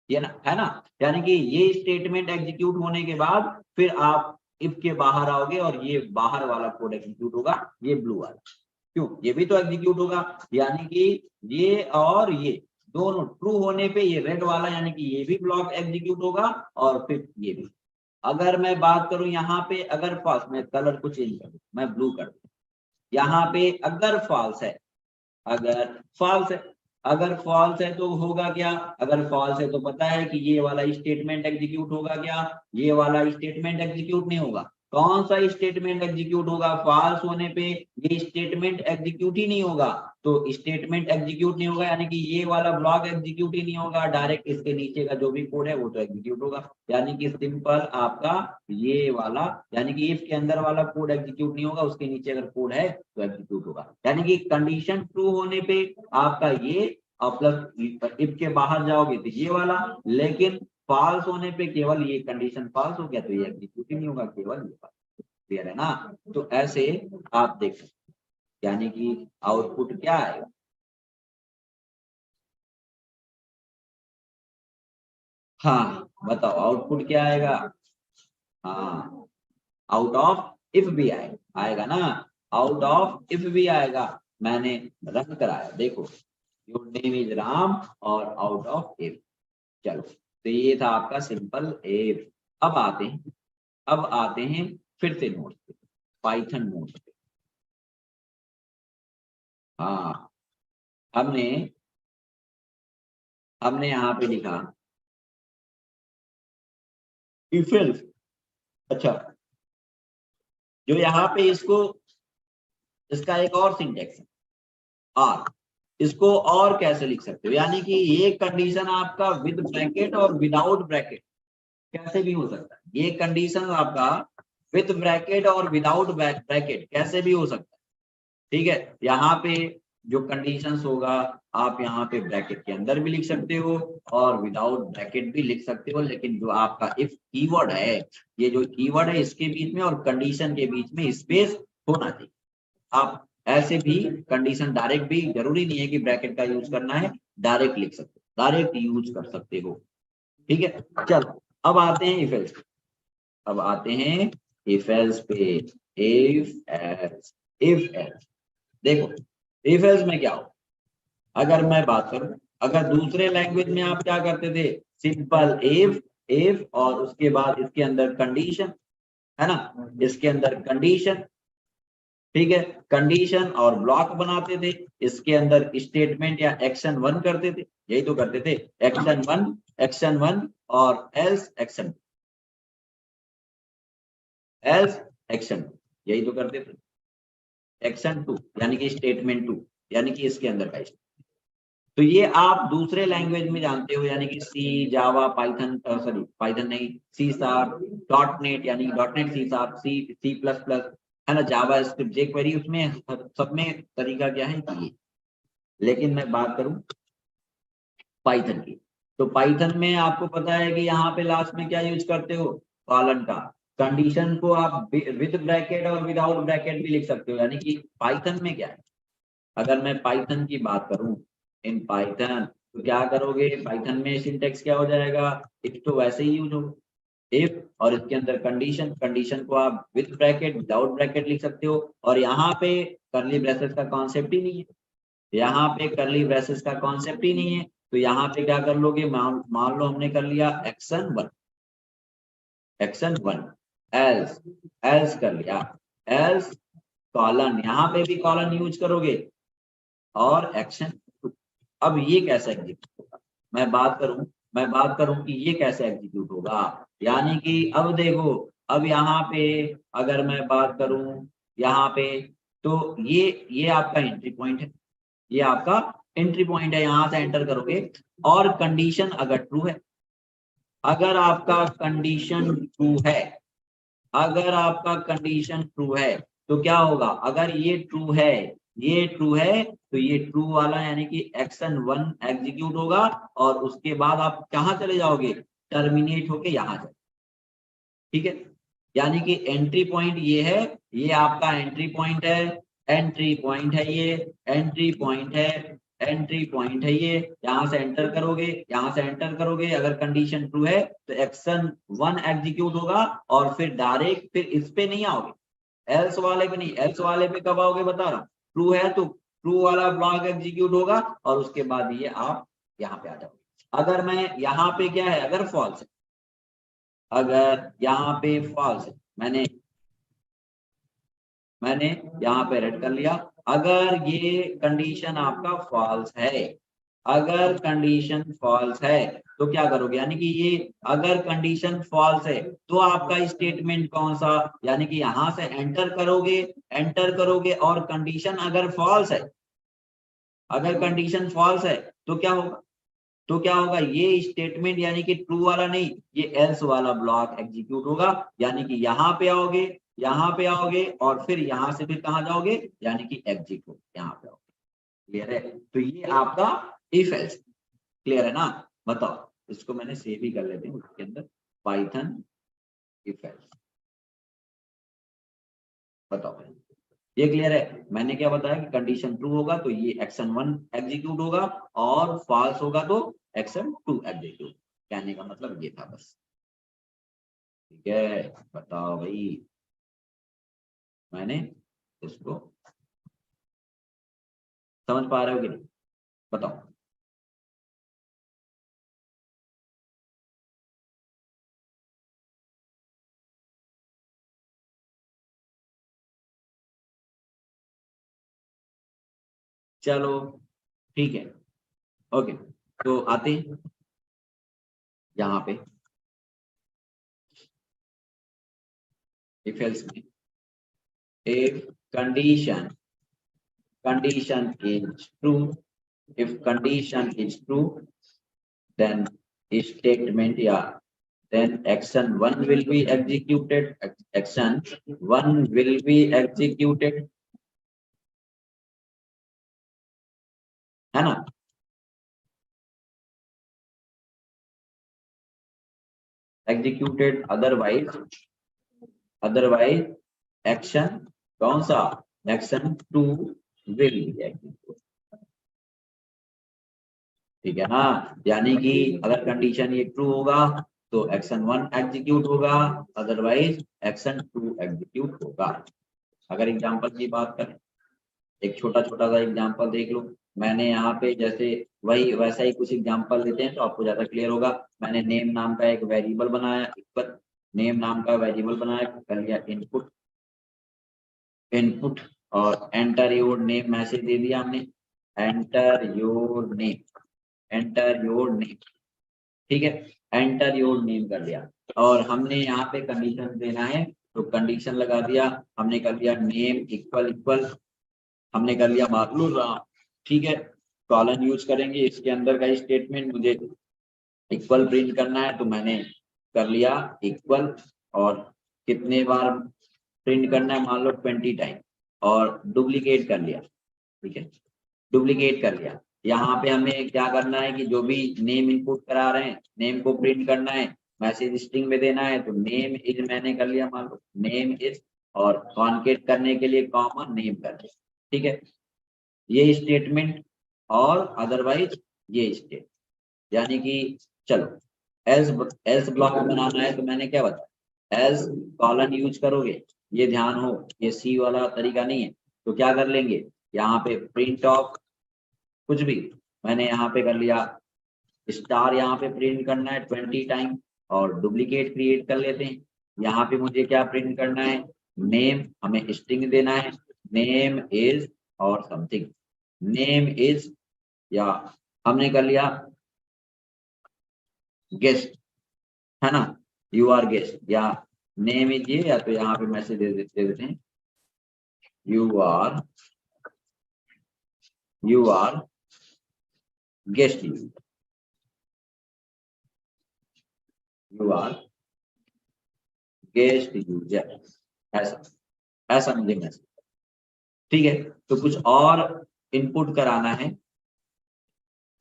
ये ना, है ना? यानी कि ये स्टेटमेंट एग्जीक्यूट होने के बाद फिर आप इफ के बाहर आओगे और ये बाहर वाला कोड एग्जीक्यूट होगा, ये ब्लू वाला। क्यों? ये भी तो एग्जीक्यूट होगा, यानी कि ये और ये दोनों ट्रू होने पे ये रेड वाला, यानी कि ये भी ब्लॉक एग्जीक्यूट होगा, और फिर ये भी। अगर मैं बात करूं यहाँ पे, अगर फॉल्स, मैं कलर को चेंज कर दूं, मैं ब्लू कर दूं, यहाँ पे अगर फॉल्स है, अगर फॉल्स है, अगर फॉल्स है तो होगा क्या? अगर फॉल्स है तो पता है कि ये वाला स्टेटमेंट एग्जीक्यूट होगा, क्या? ये वाला स्टेटमेंट एग्जीक्यूट नहीं होगा। कौन सा स्टेटमेंट एग्जीक्यूट होगा? फॉल्स होने पे ये स्टेटमेंट एग्जीक्यूट ही नहीं होगा। तो स्टेटमेंट एग्जीक्यूट नहीं होगा, यानी कि ये वाला ब्लॉक एग्जीक्यूट ही नहीं होगा, डायरेक्ट इसके नीचे का जो भी कोड है वो तो एग्जीक्यूट होगा। यानी कि सिंपल आपका ये वाला, यानी कि इफ के अंदर वाला कोड एग्जीक्यूट नहीं होगा, उसके नीचे अगर कोड है तो एग्जीक्यूट होगा। यानी कि कंडीशन ट्रू होने पे आपका ये, और प्लस इफ के बाहर जाओगे तो ये वाला, लेकिन फॉल्स होने पे केवल ये कंडीशन फॉल्स हो गया तो ये एग्जीक्यूट ही नहीं होगा, केवल ये वाला। क्लियर है ना? तो ऐसे आप देख सकते, यानी कि आउटपुट क्या आएगा? हाँ बताओ, आउटपुट क्या आएगा? हाँ, आउट ऑफ इफ भी आएगा ना, आउट ऑफ इफ भी आएगा। मैंने रन कराया, देखो योर नेम इज राम और आउट ऑफ इफ। चलो, तो ये था आपका सिंपल इफ। अब आते हैं, अब आते हैं फिर से नोट्स पे, पाइथन नोट्स पे। हाँ, हमने हमने यहाँ पे लिखा इफ एल्स। अच्छा, जो यहाँ पे इसको, इसका एक और सिंटेक्स है और इसको और कैसे लिख सकते हो, यानी कि ये कंडीशन आपका विद ब्रैकेट और विदाउट ब्रैकेट कैसे भी हो सकता है। ये कंडीशन आपका विद ब्रैकेट और विदाउट ब्रैकेट कैसे भी हो सकता है। ठीक है, यहाँ पे जो कंडीशंस होगा आप यहाँ पे ब्रैकेट के अंदर भी लिख सकते हो और विदाउट ब्रैकेट भी लिख सकते हो, लेकिन जो आपका इफ कीवर्ड है, ये जो कीवर्ड है इसके बीच में और कंडीशन के बीच में स्पेस होना चाहिए। आप ऐसे भी कंडीशन डायरेक्ट भी जरूरी नहीं है कि ब्रैकेट का यूज करना है, डायरेक्ट लिख सकते हो, डायरेक्ट यूज कर सकते हो। ठीक है, चलो अब आते हैं इफ एल्स, अब आते हैं इफ एल्स पे। इफ एल्स, इफ एल्स देखो, इफ एल्स में क्या हो, अगर मैं बात करूं, अगर दूसरे लैंग्वेज में आप क्या करते थे, सिंपल इफ, इफ और उसके बाद इसके अंदर कंडीशन, है ना, इसके अंदर कंडीशन, ठीक है, कंडीशन और ब्लॉक बनाते थे, इसके अंदर स्टेटमेंट या एक्शन वन करते थे, यही तो करते थे, एक्शन वन और एल्स एक्शन, एल्स एक्शन, यही तो करते थे, एक्शन टू यानी कि स्टेटमेंट टू, यानी कि इसके अंदर का। तो ये आप दूसरे लैंग्वेज में जानते हो, यानी कि C, Java, Python, sorry Python नहीं, सी शार्प, डॉट नेट, यानी dot net, C sharp, C plus plus, है ना, जावा स्क्रिप्ट, जेक्वेरी, उसमें सब में तरीका क्या है कि ये। लेकिन मैं बात करूं पाइथन की, तो पाइथन में आपको पता है कि यहाँ पे लास्ट में क्या यूज करते हो, कॉलन का। कंडीशन को आप विद ब्रैकेट और विदाउट ब्रैकेट भी लिख सकते हो, यानी कि पाइथन में क्या है, अगर मैं पाइथन की बात करूं, इन पाइथन तो क्या करोगे, पाइथन में सिंटेक्स क्या हो जाएगा, इफ तो वैसे ही यूज हो, इफ और इसके अंदर कंडीशन, कंडीशन को आप विद ब्रैकेट विदाउट ब्रैकेट लिख सकते हो, और यहाँ पे करली ब्रेसेस का कॉन्सेप्ट ही नहीं है, यहाँ पे करली ब्रेसेस का कॉन्सेप्ट ही नहीं है, तो यहाँ पे क्या कर लोगे, मान लो हमने कर लिया action one, action one, else, else कर लिया, एल्स कॉलन, यहाँ पे भी कॉलन यूज करोगे और एक्शन। अब ये कैसे एग्जीक्यूट होगा, मैं बात करूं कि ये कैसे एग्जीक्यूट होगा, यानी कि अब देखो, अब यहाँ पे अगर मैं बात करूं यहाँ पे, तो ये आपका एंट्री पॉइंट है, ये आपका एंट्री पॉइंट है, यहाँ से एंटर करोगे, और कंडीशन अगर ट्रू है, अगर आपका कंडीशन ट्रू है, अगर आपका कंडीशन ट्रू है तो क्या होगा, अगर ये ट्रू है, ये ट्रू है, तो ये ट्रू वाला यानी कि एक्शन वन एग्जीक्यूट होगा, और उसके बाद आप कहाँ चले जाओगे, टर्मिनेट होके यहाँ जाओ। ठीक है, यानी कि एंट्री पॉइंट ये है, ये आपका एंट्री पॉइंट है, एंट्री पॉइंट है ये, एंट्री पॉइंट है, एंट्री पॉइंट है ये, यहाँ से एंटर करोगे, यहाँ से एंटर करोगे, अगर कंडीशन ट्रू है तो एक्शन वन एग्जीक्यूट होगा, और फिर डायरेक्ट फिर इस पे नहीं आओगे, एल्स वाले पे नहीं, एल्स वाले पे कब आओगे बता रहा हूँ, ट्रू है तो ट्रू वाला ब्लॉक एग्जीक्यूट होगा, और उसके बाद ये आप यहाँ पे आ जाओगे। अगर मैं यहाँ पे क्या है, अगर फॉल्स है, अगर यहाँ पे फॉल्स है, मैंने यहाँ पे रेड कर लिया, अगर ये कंडीशन आपका फॉल्स है, अगर कंडीशन फॉल्स है तो क्या करोगे, यानी कि ये अगर कंडीशन फॉल्स है तो आपका स्टेटमेंट कौन सा, यानी कि यहां से एंटर करोगे, एंटर करोगे, और कंडीशन अगर फॉल्स है, अगर कंडीशन फॉल्स है तो क्या होगा, तो क्या होगा, ये स्टेटमेंट यानी कि ट्रू वाला नहीं, ये एल्स वाला ब्लॉक एग्जीक्यूट होगा, यानी कि यहाँ पे आओगे, यहाँ पे आओगे, और फिर यहाँ से फिर कहाँ जाओगे, यानी कि एग्जिट हो, यहाँ पे आओगे। क्लियर है, तो ये आपका इफ एल्स, क्लियर है ना, बताओ, इसको मैंने सेव ही कर लेते हैं उसके अंदर, पाइथन इफ एल्स, बताओ ये क्लियर है, मैंने क्या बताया कि कंडीशन ट्रू होगा तो ये एक्शन वन एग्जीक्यूट होगा, और फॉल्स होगा तो एक्शन टू एग्जीक्यूट, कहने का मतलब ये था बस। ठीक है, बताओ भाई, मैंने इसको समझ पा रहे हो कि नहीं, बताओ। चलो ठीक है, ओके, तो आते हैं यहाँ पे इफ एल्स में, if condition is true, if condition is true, then statement, yeah, then action one will be executed, action one will be executed, है ना, एग्जीक्यूटेड, अदरवाइज एक्शन कौन सा, एक्शन 2 विल बी एग्जीक्यूट। ठीक है ना, यानी कि अगर कंडीशन ये ट्रू होगा तो एक्शन 1 एग्जीक्यूट होगा, अदरवाइज एक्शन 2 एग्जीक्यूट होगा। अगर एग्जांपल की बात करें, एक छोटा छोटा सा एग्जांपल देख लो। मैंने यहाँ पे जैसे वही वैसा ही कुछ एग्जांपल देते हैं तो आपको ज्यादा क्लियर होगा। मैंने नेम नाम का एक वेरिएबल बनाया, इक्वल नेम नाम का वेरिएबल बनाया, कर लिया इनपुट, इनपुट और एंटर योर नेम मैसेज दे दिया हमने, enter your name, enter your name. ठीक है, एंटर योर नेम कर लिया और हमने यहाँ पे कंडीशन देना है तो कंडीशन लगा दिया, हमने कर लिया नेम इक्वल इक्वल, हमने कर लिया मार्क्स राम। ठीक है, कॉलन यूज करेंगे, इसके अंदर का स्टेटमेंट मुझे इक्वल प्रिंट करना है तो मैंने कर लिया इक्वल और कितने बार प्रिंट करना है, मान लो 20 टाइम और डुप्लीकेट कर लिया। ठीक है, डुप्लीकेट कर लिया। यहाँ पे हमें क्या करना है कि जो भी नेम इनपुट करा रहे हैं, नेम को प्रिंट करना है, मैसेज स्ट्रिंग में देना है तो नेम इज मैंने कर लिया, मान लो नेम इज और कॉन्केट करने के लिए कॉमा नेम कर दिया। ठीक है, ये स्टेटमेंट और अदरवाइज ये स्टेट, यानी कि चलो एल्स, एल्स ब्लॉक बनाना है तो मैंने क्या बताया, एल्स कॉलन यूज करोगे, ये ध्यान हो, ये सी वाला तरीका नहीं है। तो क्या कर लेंगे, यहाँ पे प्रिंट ऑफ कुछ भी, मैंने यहाँ पे कर लिया स्टार, यहाँ पे प्रिंट करना है 20 टाइम और डुप्लीकेट क्रिएट कर लेते हैं। यहाँ पे मुझे क्या प्रिंट करना है, नेम, हमें स्ट्रिंग देना है, नेम इज और समथिंग, नेम इज, या हमने कर लिया गेस्ट, है ना, यू आर गेस्ट, या नेम इज ये, या तो यहाँ पे मैसेज दे देते हैं you are guest user, you are guest user, ऐसा ऐसा मुझे मैसेज। ठीक है, तो कुछ और इनपुट कराना है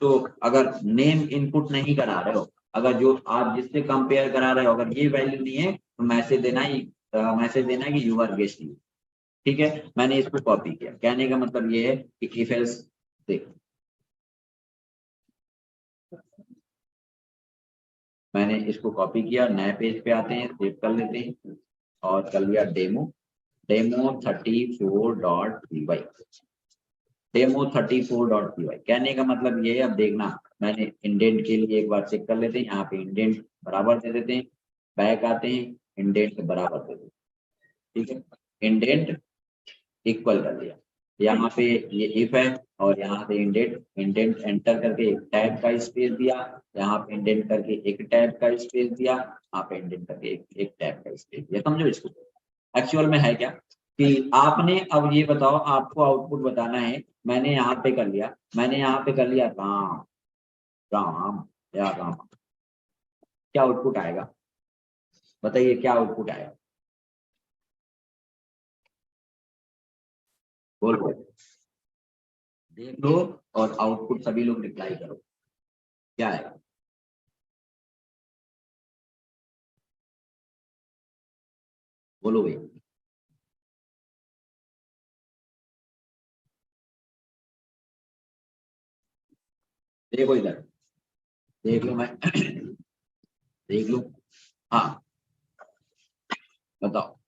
तो अगर नेम इनपुट नहीं करा रहे हो, अगर जो आप जिससे कंपेयर करा रहे हो अगर ये वैल्यू नहीं है तो मैसेज देना है कि यू आर गेस्ट यूजर। ठीक है, मैंने इसको कॉपी किया, कहने का मतलब ये है कि इफ एल्स, देख मैंने इसको कॉपी किया, नए पेज पे आते हैं, सेव कर लेते हैं और कर लिया demo, demo 34.py, demo 34.py। कहने का मतलब ये है, अब देखना, मैंने इंडेंट के लिए एक बार चेक कर लेते हैं, यहाँ पे इंडेंट बराबर दे देते हैं, बैक आते हैं, इंडेंट बराबर दे देते हैं। ठीक है, इंडेंट इक्वल कर दिया, यहाँ पे ये इफ है और यहाँ पे इंडेंट, इंडेंट एंटर करके एक टैब का स्पेस दिया, यहाँ पे इंडेंट करके एक टैब का स्पेस दिया, यहाँ पे इंडेंट करके एक टैब का स्पेस दिया। समझो इसको, एक्चुअल में है क्या कि आपने, अब ये बताओ, आपको आउटपुट बताना है, मैंने यहाँ पे कर लिया, मैंने यहाँ पे कर लिया राम, राम या राम, क्या आउटपुट आएगा बताइए, क्या आउटपुट आएगा, बोलो, देख लो और आउटपुट सभी लोग रिप्लाई करो, क्या आएगा। बोलो भाई, देखो इधर, देख लो, मैं देख लो, हाँ बताओ,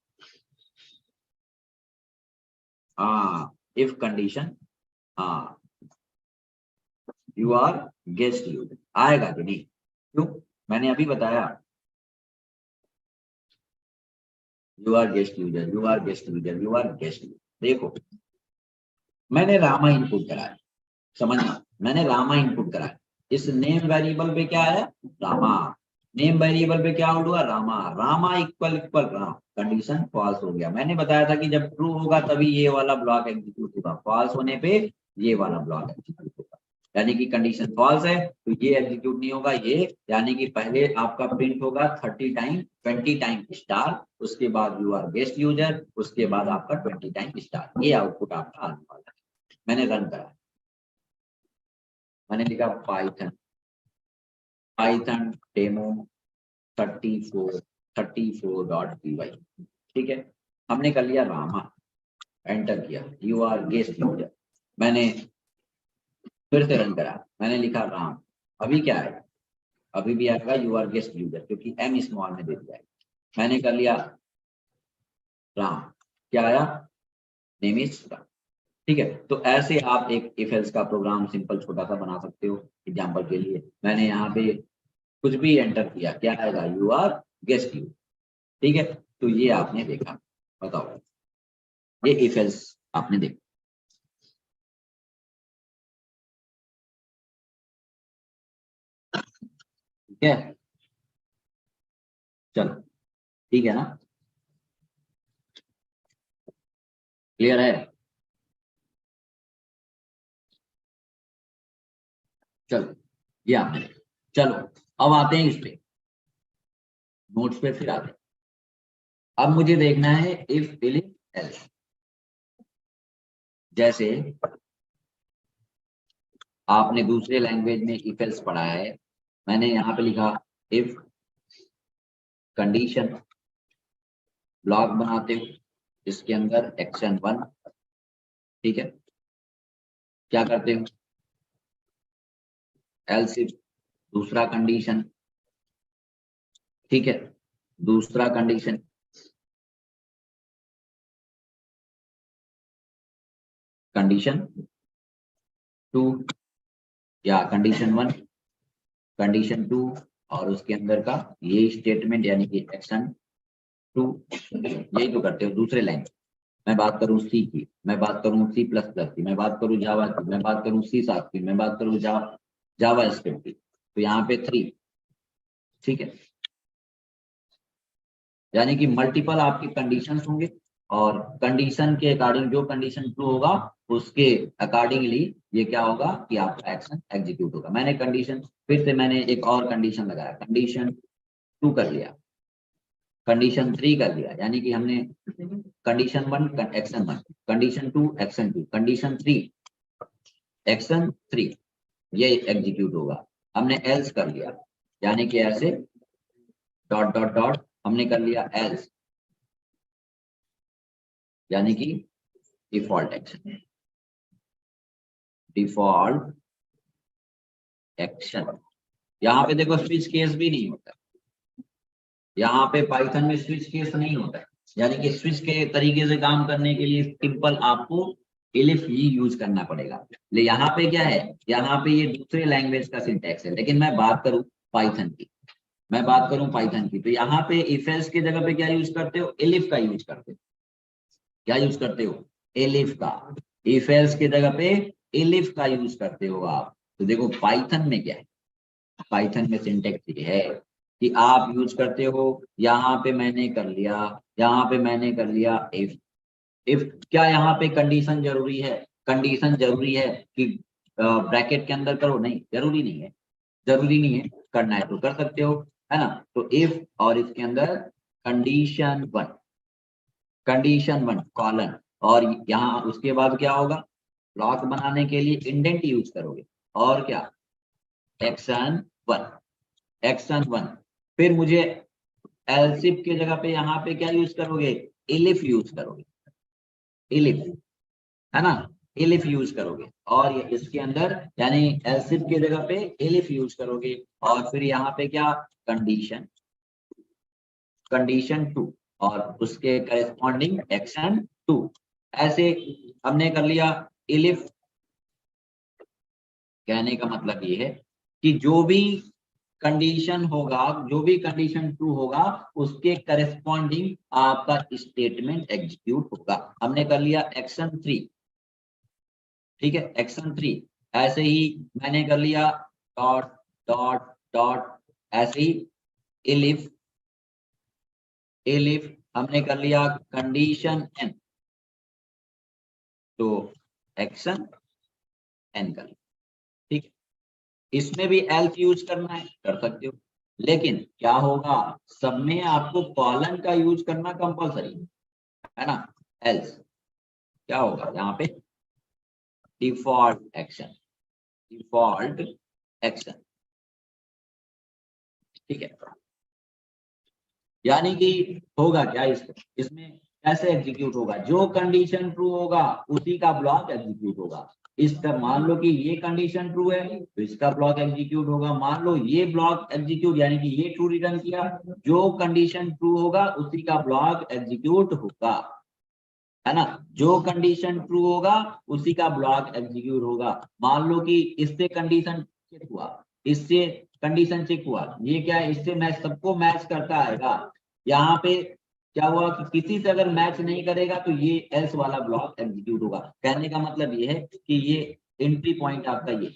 हाँ इफ कंडीशन, हाँ यू आर गेस्ट यूजर आएगा कि नहीं, क्यों, मैंने अभी बताया you are guest user, you are guest user, you are guest user. देखो मैंने रामा इनपुट कराया, समझना, मैंने रामा इनपुट कराया, इस नेम वेरिएबल पे क्या आया, रामा, नेम वेरिएबल पे क्या आउट हुआ, Rama, Rama equal equal Ram, condition false हो गया। मैंने बताया था कि जब ट्रू होगा तभी ये वाला ब्लॉक एग्जीक्यूट होगा, फॉल्स होने पे ये वाला ब्लॉक एग्जीक्यूट होगा, यानी कि कंडीशन फॉल्स है तो ये एग्जीक्यूट नहीं होगा, ये यानी कि पहले आपका प्रिंट होगा 30 टाइम 20 टाइम स्टार, उसके बाद यू आर गेस्ट यूजर, उसके बाद आपका 20 टाइम स्टार, ये आउटपुट आपका आने वाला है। मैंने रन करा, मैंने लिखा पाइथन, पाइथन डेमो 34.py। ठीक है, हमने कर लिया रामा, एंटर किया, यू आर गेस्ट यूजर। मैंने फिर से रन करा, मैंने लिखा राम, अभी क्या है, अभी भी आएगा यू आर गेस्ट यूजर, क्योंकि एम स्मॉल में दे दिया है। मैंने कर लिया राम, क्या आया, नेम इज राम। ठीक है, तो ऐसे आप एक इफ एल्स का प्रोग्राम सिंपल छोटा सा बना सकते हो। एग्जांपल के लिए मैंने यहाँ पे कुछ भी एंटर किया, क्या आएगा, यू आर गेस्ट यू। ठीक है, तो ये आपने देखा, बताओ, ये इफ एल्स आपने देखा। ठीक है, चलो, ठीक है ना, क्लियर है। चलो, ये आपने देखा। चलो, अब आते हैं इस पे, नोट्स पे फिर आते हैं। अब मुझे देखना है इफ इलिफ एल्स। जैसे आपने दूसरे लैंग्वेज में इफ एल्स पढ़ा है, मैंने यहाँ पे लिखा इफ कंडीशन, ब्लॉक बनाते हो, इसके अंदर एक्शन 1। ठीक है, क्या करते हो, एल्स इफ दूसरा कंडीशन। ठीक है, दूसरा कंडीशन, कंडीशन 2 या कंडीशन 1, कंडीशन 2, और उसके अंदर का ये स्टेटमेंट यानी कि एक्शन 2। यही तो करते हो दूसरे लाइन। मैं बात करूं सी की, मैं बात करूं सी प्लस प्लस की, मैं बात करूं जावा की, मैं बात करूं सी शार्प की, मैं बात करूं जावा स्क्रिप्ट की, तो यहाँ पे 3। ठीक है, यानी कि मल्टीपल आपके कंडीशंस होंगे, और कंडीशन के अकॉर्डिंग जो कंडीशन ट्रू होगा उसके अकॉर्डिंगली ये क्या होगा कि आपका एक्शन एग्जीक्यूट होगा। मैंने कंडीशन, फिर से मैंने एक और कंडीशन लगाया, कंडीशन 2 कर लिया, कंडीशन 3 कर लिया, यानी कि हमने condition 1 action 1, condition 2 action 2, condition 3 action 3, ये एग्जीक्यूट होगा। हमने एल्स कर लिया, यानी कि ऐसे डॉट डॉट डॉट हमने कर लिया एल्स, यानी कि डिफॉल्ट एक्शन, डिफॉल्ट एक्शन। यहाँ पे देखो स्विच केस भी नहीं होता, यहाँ पे पाइथन में स्विच केस नहीं होता है, यानी कि स्विच के तरीके से काम करने के लिए सिंपल आपको एलिफ ही यूज करना पड़ेगा। ले यहाँ पे क्या है, यहाँ पे ये दूसरे लैंग्वेज का सिंटैक्स है, लेकिन मैं बात करूं पाइथन की, मैं बात करूं पाइथन की, तो यहाँ पे इफ एल्स की जगह पे क्या यूज करते हो, एलिफ का यूज करते हो। क्या यूज करते हो, एलिफ का। इफ एल्स की जगह पे एलिफ का यूज करते हो आप। तो देखो पाइथन में क्या है, पाइथन में सिंटेक्स ये है कि आप यूज करते हो, यहाँ पे मैंने कर लिया, यहाँ पे मैंने कर लिया इफ क्या यहाँ पे कंडीशन जरूरी है, कंडीशन जरूरी है कि ब्रैकेट के अंदर करो, नहीं जरूरी नहीं है, जरूरी नहीं है, करना है तो कर सकते हो, है ना। तो इफ और इसके अंदर कंडीशन 1, कंडीशन 1 कॉलन, और यहाँ उसके बाद क्या होगा, ब्लॉक बनाने के लिए इंडेंट यूज करोगे, और क्या, एक्शन 1, एक्शन 1। फिर मुझे एलसिफ की जगह पे यहाँ पे क्या यूज करोगे, इलिफ यूज करोगे, इलिफ, है ना, इलिफ यूज करोगे, और ये इसके अंदर यानी एलसिफ की जगह पे इलिफ यूज करोगे, और फिर यहाँ पे क्या, कंडीशन, कंडीशन 2, और उसके करेस्पॉन्डिंग एक्शन 2। ऐसे हमने कर लिया इलिफ। कहने का मतलब ये है कि जो भी कंडीशन होगा, जो भी कंडीशन 2 होगा, उसके करेस्पॉन्डिंग आपका स्टेटमेंट एग्जीक्यूट होगा। हमने कर लिया एक्शन 3। ठीक है, एक्शन 3 ऐसे ही मैंने कर लिया डॉट डॉट डॉट, ऐसे ही इलिफ, इलिफ हमने कर लिया कंडीशन 'n', तो एक्शन 'n' कर लिया। ठीक है, इसमें भी एल्स यूज करना है, कर सकते हो, लेकिन क्या होगा, सब में आपको कॉलन का यूज करना कंपलसरी है ना। एल्स क्या होगा, यहाँ पे डिफॉल्ट एक्शन, डिफॉल्ट एक्शन। ठीक है, यानी कि होगा क्या इसमें कैसे एग्जीक्यूट होगा, जो कंडीशन ट्रू होगा उसी का ब्लॉक एग्जीक्यूट होगा। इसका मान लो कि ये कंडीशन ट्रू है तो इसका ब्लॉक एग्जीक्यूट होगा। मान लो ये ब्लॉक एग्जीक्यूट यानी कि ये ट्रू रिटर्न किया, जो कंडीशन ट्रू होगा उसी का ब्लॉक एग्जीक्यूट होगा, है ना। जो कंडीशन ट्रू होगा उसी का ब्लॉक एग्जीक्यूट होगा। मान लो कि इससे कंडीशन चेक हुआ, इससे कंडीशन चेक हुआ, ये क्या है, इससे मैच, सबको मैच करता आएगा। यहाँ पे क्या हुआ कि किसी से अगर मैच नहीं करेगा तो ये एल्स वाला ब्लॉक एग्जीक्यूट होगा। कहने का मतलब ये है कि ये एंट्री पॉइंट आपका ये,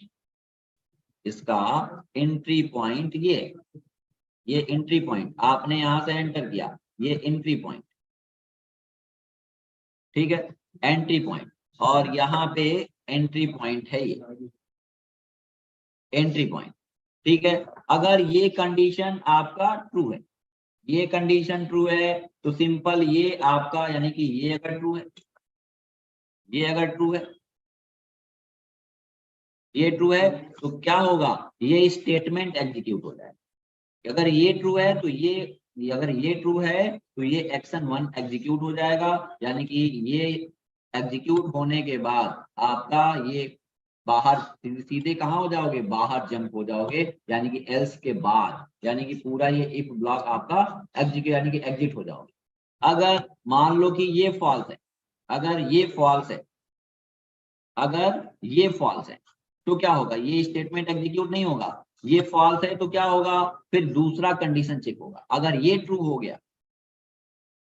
इसका एंट्री पॉइंट ये एंट्री पॉइंट आपने यहां से एंटर किया, ये एंट्री पॉइंट, ठीक है, एंट्री पॉइंट। और यहाँ पे एंट्री पॉइंट है ये एंट्री पॉइंट, ठीक है। अगर ये कंडीशन आपका ट्रू है, ये कंडीशन ट्रू है तो सिंपल ये आपका, यानी कि ये अगर ट्रू है, ये अगर ट्रू है, ये ट्रू है तो क्या होगा, ये स्टेटमेंट एग्जीक्यूट हो जाएगा। अगर ये ट्रू है तो ये अगर ये ट्रू है तो ये एक्शन 1 एग्जीक्यूट हो जाएगा। यानी कि ये एग्जीक्यूट होने के बाद आपका ये बाहर सीधे कहाँ हो जाओगे, बाहर जंप हो जाओगे, यानी कि एल्स के बाद, यानी कि पूरा ये इफ ब्लॉक आपका एग्जीक्यूट यानी कि एग्जिट हो जाओगे। अगर मान लो कि ये फॉल्स है, अगर ये फॉल्स है, अगर ये फॉल्स है तो क्या होगा, ये स्टेटमेंट एग्जीक्यूट नहीं होगा। ये फॉल्स है तो क्या होगा, फिर दूसरा कंडीशन चेक होगा। अगर ये ट्रू हो गया,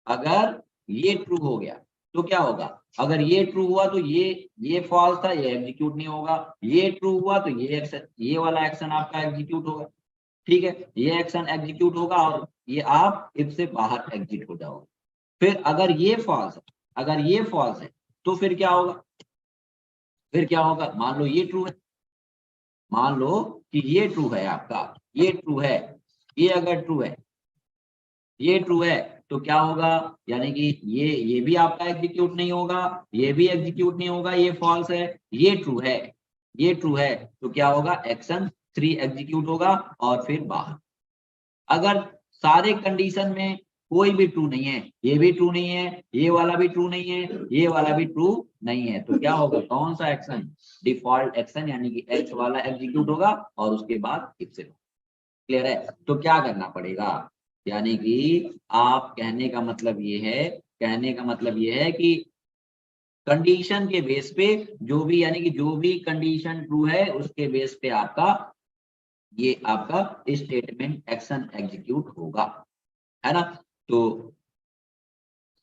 अगर ये ट्रू हो गया तो क्या होगा, अगर ये ट्रू हुआ तो ये फॉल्स था, ये एग्जीक्यूट नहीं होगा। ये ट्रू हुआ तो ये एक्शन, ये वाला एक्शन आपका एग्जीक्यूट होगा, ठीक है, ये एक्शन एग्जीक्यूट होगा और ये आप इफ से बाहर एग्जिट हो जाओगे। फिर अगर ये फॉल्स है, अगर ये फॉल्स है तो फिर क्या होगा, फिर क्या होगा, मान लो ये ट्रू है, मान लो कि ये ट्रू है आपका, ये ट्रू है, ये अगर ट्रू है, ये ट्रू है तो क्या होगा, यानी कि ये भी आपका एग्जीक्यूट नहीं होगा, ये भी एग्जीक्यूट नहीं होगा, ये फॉल्स है, ये ट्रू है, ये ट्रू है तो क्या होगा, एक्शन 3 एग्जीक्यूट होगा और फिर बाहर। अगर सारे कंडीशन में कोई भी ट्रू नहीं है, ये भी ट्रू नहीं है, ये वाला भी ट्रू नहीं है, ये वाला भी ट्रू नहीं है, तो क्या होगा, कौन सा एक्शन, डिफॉल्ट एक्शन यानी कि एक्स वाला एग्जीक्यूट होगा और उसके बाद इफ से। क्लियर है, तो क्या करना पड़ेगा, यानी कि आप कहने का मतलब ये है, कहने का मतलब ये है कि कंडीशन के बेस पे जो भी, यानी कि जो भी कंडीशन ट्रू है उसके बेस पे आपका ये आपका स्टेटमेंट एक्शन एग्जीक्यूट होगा, है ना। तो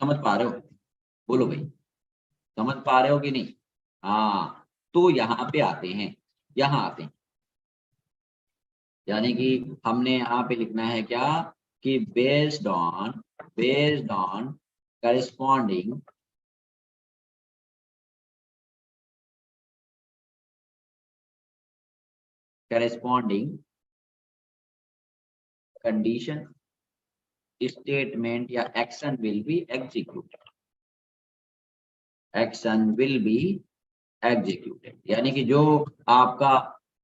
समझ पा रहे हो, बोलो भाई, समझ पा रहे हो कि नहीं। हाँ, तो यहाँ पे आते हैं, यहाँ आते हैं, यानी कि हमने यहाँ पे लिखना है क्या, कि based on corresponding condition statement या action will be executed, action will be executed, यानी कि जो आपका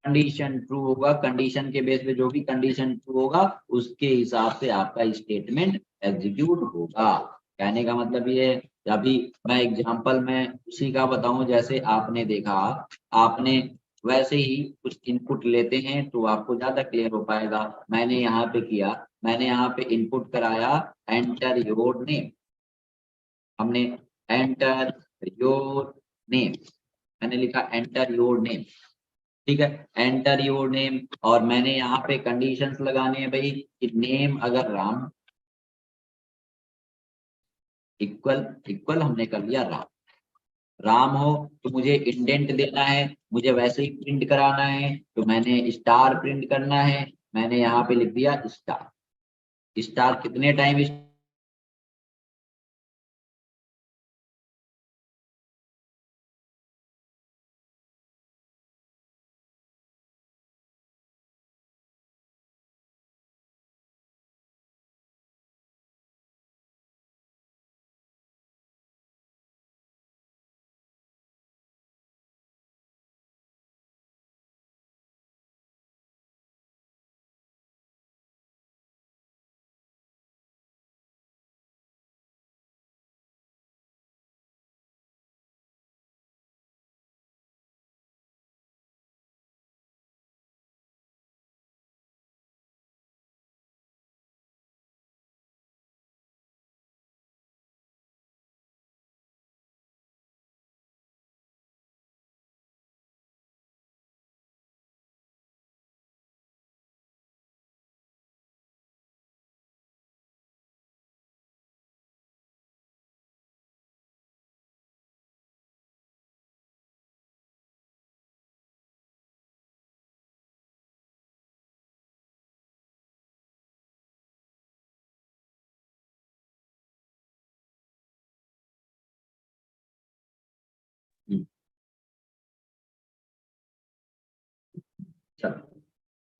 कंडीशन ट्रू होगा, कंडीशन के बेस पे जो भी कंडीशन ट्रू होगा उसके हिसाब से आपका स्टेटमेंट एग्जीक्यूट होगा। कहने का मतलब ये है, अभी मैं एग्जांपल में उसी का बताऊं, जैसे आपने देखा, आपने वैसे ही कुछ इनपुट लेते हैं तो आपको ज्यादा क्लियर हो पाएगा। मैंने यहाँ पे किया, मैंने यहाँ पे इनपुट कराया एंटर योर नेम, हमने एंटर योर नेम, मैंने लिखा एंटर योर नेम, ठीक है, एंटर योर नेम। और मैंने यहाँ पे कंडीशंस लगाने हैं भाई कि नेम अगर राम इक्वल इक्वल हमने कर लिया राम, राम हो तो मुझे इंडेंट देना है, मुझे वैसे ही प्रिंट कराना है तो मैंने स्टार प्रिंट करना है, मैंने यहाँ पे लिख दिया स्टार। स्टार कितने टाइम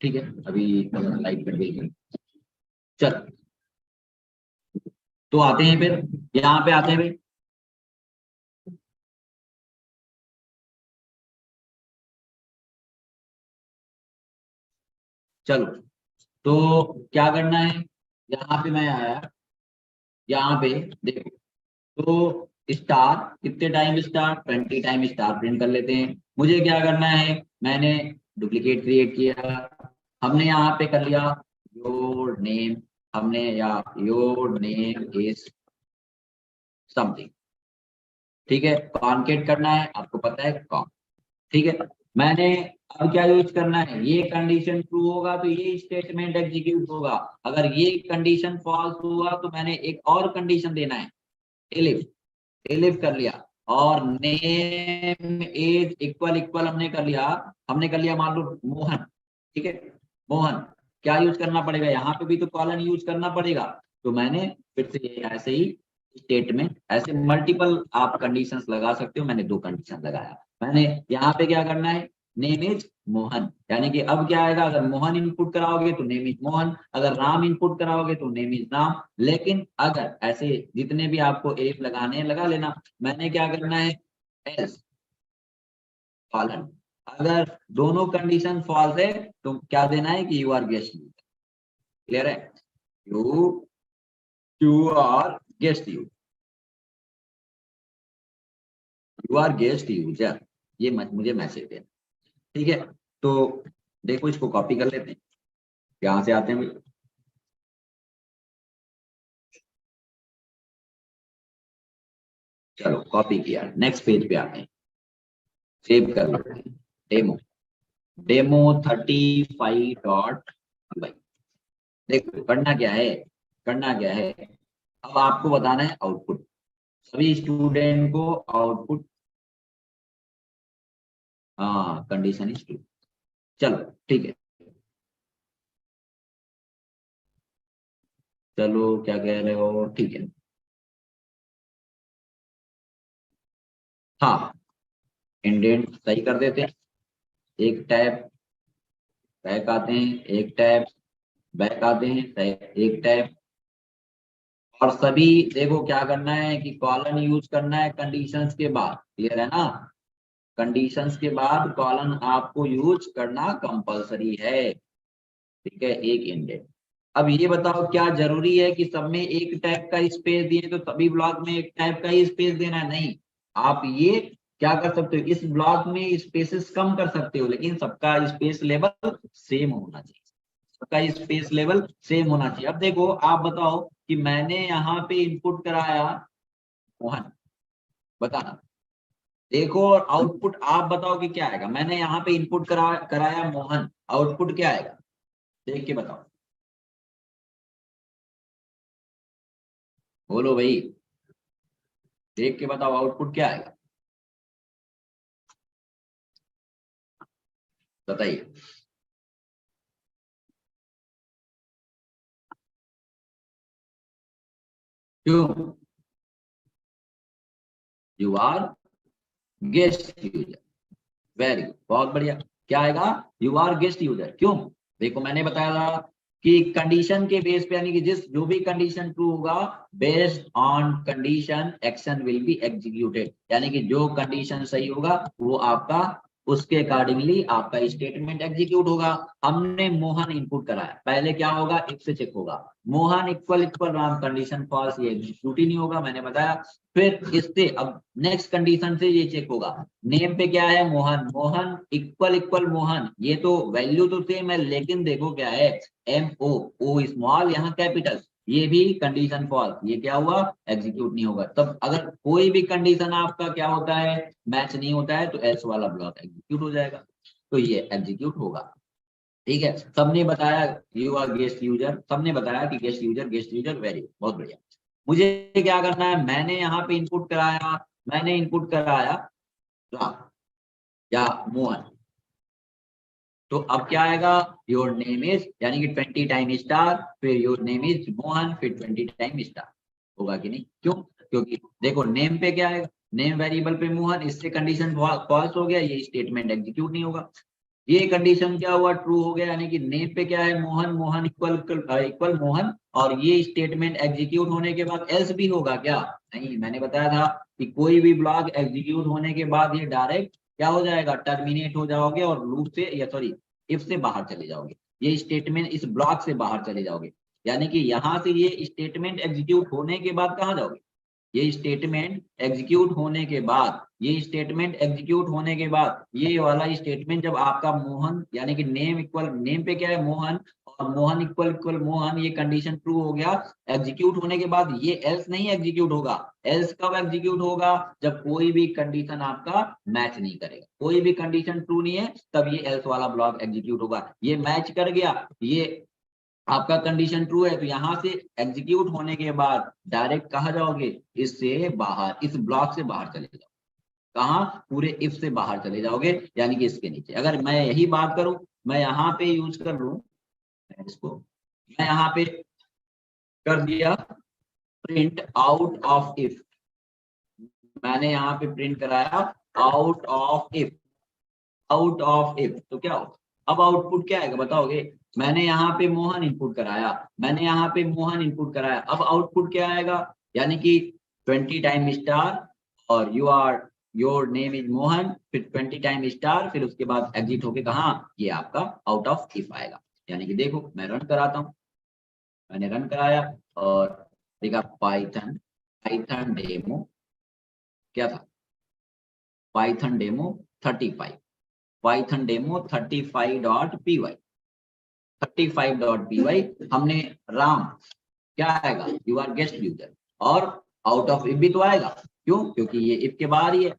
ठीक है, अभी लाइट कट गई। चल, तो आते हैं फिर यहाँ पे आते हैं। चलो, तो क्या करना है, यहाँ पे मैं आया, यहाँ पे देखो, तो स्टार कितने time star 20 time star print कर लेते हैं। मुझे क्या करना है, मैंने डुप्लीकेट क्रिएट किया, हमने यहाँ पे कर लिया योर नेम, हमने या योर नेम इज समथिंग, ठीक है। कॉन्केट करना है, आपको पता है कॉन, ठीक है। मैंने अब क्या यूज करना है, ये कंडीशन ट्रू होगा तो ये स्टेटमेंट एग्जीक्यूट होगा, अगर ये कंडीशन फॉल्स हुआ तो मैंने एक और कंडीशन देना है, एलिफ, एलिफ कर लिया, और नेम इज इक्वल इक्वल हमने कर लिया, हमने कर लिया मान लो मोहन, ठीक है। मोहन, क्या यूज करना पड़ेगा, यहाँ पे भी तो कॉलन यूज करना पड़ेगा, तो मैंने फिर से ऐसे ही स्टेटमेंट, ऐसे मल्टीपल आप कंडीशंस लगा सकते हो, मैंने 2 कंडीशन लगाया। मैंने यहाँ पे क्या करना है, नेम इज मोहन, यानी कि अब क्या आएगा, अगर मोहन इनपुट कराओगे तो नेम इज मोहन, अगर राम इनपुट कराओगे तो नेम इज राम। लेकिन अगर ऐसे जितने भी आपको एफ लगाने हैं लगा लेना, मैंने क्या करना है, एल्स कॉलन, अगर दोनों कंडीशन फॉल्स है तो क्या देना है कि you are guest user, clear है, you you are guest user, you are guest user, ये मुझे मैसेज देना, ठीक है। तो देखो इसको कॉपी कर लेते हैं, यहां से आते हैं भाई, चलो कॉपी किया, नेक्स्ट पेज पे आते हैं, सेव कर लेते हैं, डेमो, डेमो 35.py। देखो करना क्या है, करना क्या है, अब आपको बताना है आउटपुट, सभी स्टूडेंट को आउटपुट, हाँ कंडीशन इज ट्रू, चलो ठीक है। चलो क्या कह रहे हो, ठीक है, हाँ इंडेंट सही कर देते हैं, एक टैब बैक आते हैं, एक टैब बैक आते हैं, एक टैब, और सभी देखो क्या करना है कि कॉलन यूज करना है कंडीशंस के बाद, क्लियर है ना, कंडीशंस के बाद कॉलन आपको यूज करना कंपलसरी है, ठीक है, एक इंडेंट। अब ये बताओ क्या जरूरी है कि सब में एक टाइप का स्पेस दिए तो सभी ब्लॉक में एक टाइप का ही स्पेस देना है, नहीं, आप ये क्या कर सकते हो, इस ब्लॉक में स्पेसेस कम कर सकते हो, लेकिन सबका स्पेस लेवल सेम होना चाहिए, सबका स्पेस लेवल सेम होना चाहिए। अब देखो आप बताओ कि मैंने यहाँ पे इनपुट कराया मोहन, बताना, देखो और आउटपुट आप बताओ कि क्या आएगा, मैंने यहाँ पे इनपुट कराया मोहन, आउटपुट क्या आएगा, देख के बताओ, बोलो भाई, देख के बताओ आउटपुट क्या आएगा, बताइए। क्यों, you are guest user, very good, बहुत बढ़िया, क्या आएगा, यू आर गेस्ट यूजर, क्यों, देखो मैंने बताया था कि कंडीशन के बेस पे, यानी कि जिस जो भी कंडीशन ट्रू होगा, based on condition action will be executed, यानी कि जो कंडीशन सही होगा वो आपका, उसके अकॉर्डिंगली आपका स्टेटमेंट एग्जीक्यूट होगा। हमने मोहन इनपुट कराया, पहले क्या होगा, इफ से चेक होगा, Mohan equal equal Ram, condition false, ये एग्जीक्यूट ही नहीं होगा, मैंने बताया। फिर इससे अब नेक्स्ट कंडीशन से ये चेक होगा, नेम पे क्या है मोहन, मोहन इक्वल इक्वल मोहन, ये तो वैल्यू तो सेम है, लेकिन देखो क्या है, एम ओ, ओ स्मॉल यहाँ कैपिटल, ये भी कंडीशन फॉल्स, ये क्या हुआ, एग्जीक्यूट नहीं होगा। तब अगर कोई भी कंडीशन आपका क्या होता है, मैच नहीं होता है, तो एल्स वाला ब्लॉक एग्जीक्यूट हो जाएगा, तो ये एग्जीक्यूट होगा, ठीक है। सबने बताया यू आर गेस्ट यूजर, सबने बताया कि गेस्ट यूजर, वेरी बहुत बढ़िया। मुझे क्या करना है, मैंने यहाँ पे इनपुट कराया, मैंने इनपुट कराया राम या मोहन, तो अब क्या आएगा, योर नेम इज, यानी कि 20 टाइम स्टार, फिर योर नेम इज मोहन, फिर 20 टाइम स्टार, होगा कि नहीं, क्यों, क्योंकि देखो नेम पे क्या आएगा, नेम वेरिएबल पे मोहन, इससे कंडीशन फॉल्स हो गया, ये स्टेटमेंट एग्जीक्यूट नहीं होगा। ये कंडीशन क्या हुआ, ट्रू हो गया, यानी कि नेम पे क्या है मोहन, मोहन इक्वल मोहन, और ये स्टेटमेंट एग्जीक्यूट होने के बाद एल्स भी होगा क्या, नहीं, मैंने बताया था कि कोई भी ब्लॉक एग्जीक्यूट होने के बाद ये डायरेक्ट क्या हो जाएगा, टर्मिनेट हो जाओगे और लूप से या सॉरी इफ से बाहर चले जाओगे, ये स्टेटमेंट इस ब्लॉक से बाहर चले जाओगे, यानी कि यहाँ से ये स्टेटमेंट एग्जीक्यूट होने के बाद कहाँ जाओगे, ये स्टेटमेंट एग्जीक्यूट होने के बाद, ये स्टेटमेंट एग्जीक्यूट होने के बाद ये वाला स्टेटमेंट जब आपका मोहन यानी कि नेम इक्वल, नेम पे क्या है मोहन और मोहन इक्वल इक्वल मोहन, ये कंडीशन ट्रू हो गया, एग्जीक्यूट होने के बाद ये एल्स नहीं एग्जीक्यूट होगा, एल्स कब एग्जीक्यूट होगा, जब कोई भी कंडीशन आपका मैच नहीं करेगा, कोई भी कंडीशन ट्रू नहीं है तब ये एल्स वाला ब्लॉक एग्जीक्यूट होगा, ये मैच कर गया, ये आपका कंडीशन ट्रू है, तो यहां से एग्जीक्यूट होने के बाद डायरेक्ट कहा जाओगे, इससे बाहर, इस ब्लॉक से बाहर चले जाओ, कहाँ, पूरे इफ से बाहर चले जाओगे, यानी कि इसके नीचे। अगर मैं यही बात करूं, मैं यहाँ पे यूज कर लूं इसको, मैं यहाँ पे कर दिया प्रिंट आउट ऑफ इफ, मैंने यहाँ पे प्रिंट कराया out of if, out of if, तो क्या हो, अब आउटपुट क्या आएगा बताओगे, मैंने यहाँ पे मोहन इनपुट कराया, मैंने यहाँ पे मोहन इनपुट कराया, अब आउटपुट क्या आएगा, यानी कि 20 टाइम स्टार और you are your name is Mohan, फिर 20 टाइम स्टार, फिर उसके बाद एग्जिट होके कहा, ये आपका आउट ऑफ इफ आएगा, यानी कि देखो मैं रन कराता हूँ, मैंने रन कराया और देखा पाइथन, पाइथन डेमो क्या था, Python demo 35, Python demo 35.py, 35.py, हमने राम क्या आएगा, यू आर गेस्ट यूजर, और आउट ऑफ इफ भी तो आएगा, क्यों, क्योंकि ये इफ के बाहर ही है,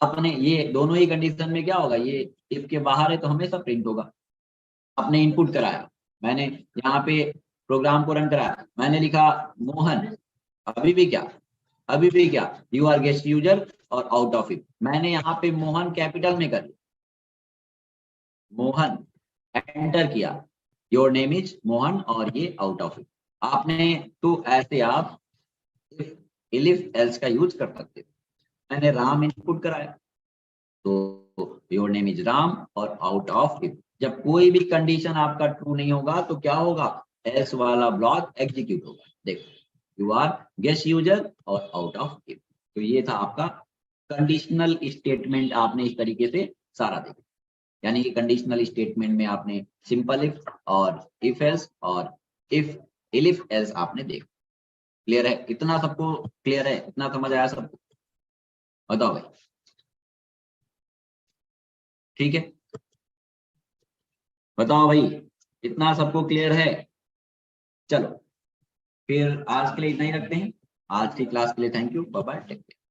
आपने ये दोनों ही कंडीशन में क्या होगा, ये इफ के बाहर है तो हमेशा प्रिंट होगा, आपने इनपुट कराया, मैंने यहाँ पे प्रोग्राम को रन कराया, मैंने लिखा मोहन, अभी भी क्या, अभी भी क्या, यू आर गेस्ट यूजर और आउट ऑफ इफ, मैंने यहाँ पे मोहन कैपिटल में कर लिया, मोहन एंटर किया, योर नेम इज मोहन और ये आउट ऑफ इट, आपने तो ऐसे आप इफ एल्स का यूज कर सकते हो, मैंने राम इनपुट कराया तो योर नेम इज राम और आउट ऑफ इफ, जब कोई भी कंडीशन आपका ट्रू नहीं होगा तो क्या होगा, एल्स वाला ब्लॉक एग्जीक्यूट होगा, देखो यू आर गेस्ट यूजर और आउट ऑफ इफ, तो ये था आपका कंडीशनल स्टेटमेंट, आपने इस तरीके से सारा देखा, यानी कि कंडीशनल स्टेटमेंट में आपने सिंपल इफ और इफ एल्स और इफ इफ एल्स आपने देखा, क्लियर है, इतना सबको क्लियर है, इतना समझ आया सबको, बताओ भाई, ठीक है, बताओ भाई, इतना सबको क्लियर है, चलो फिर आज के लिए इतना ही रखते हैं, आज की क्लास के लिए thank you, bye bye, take care.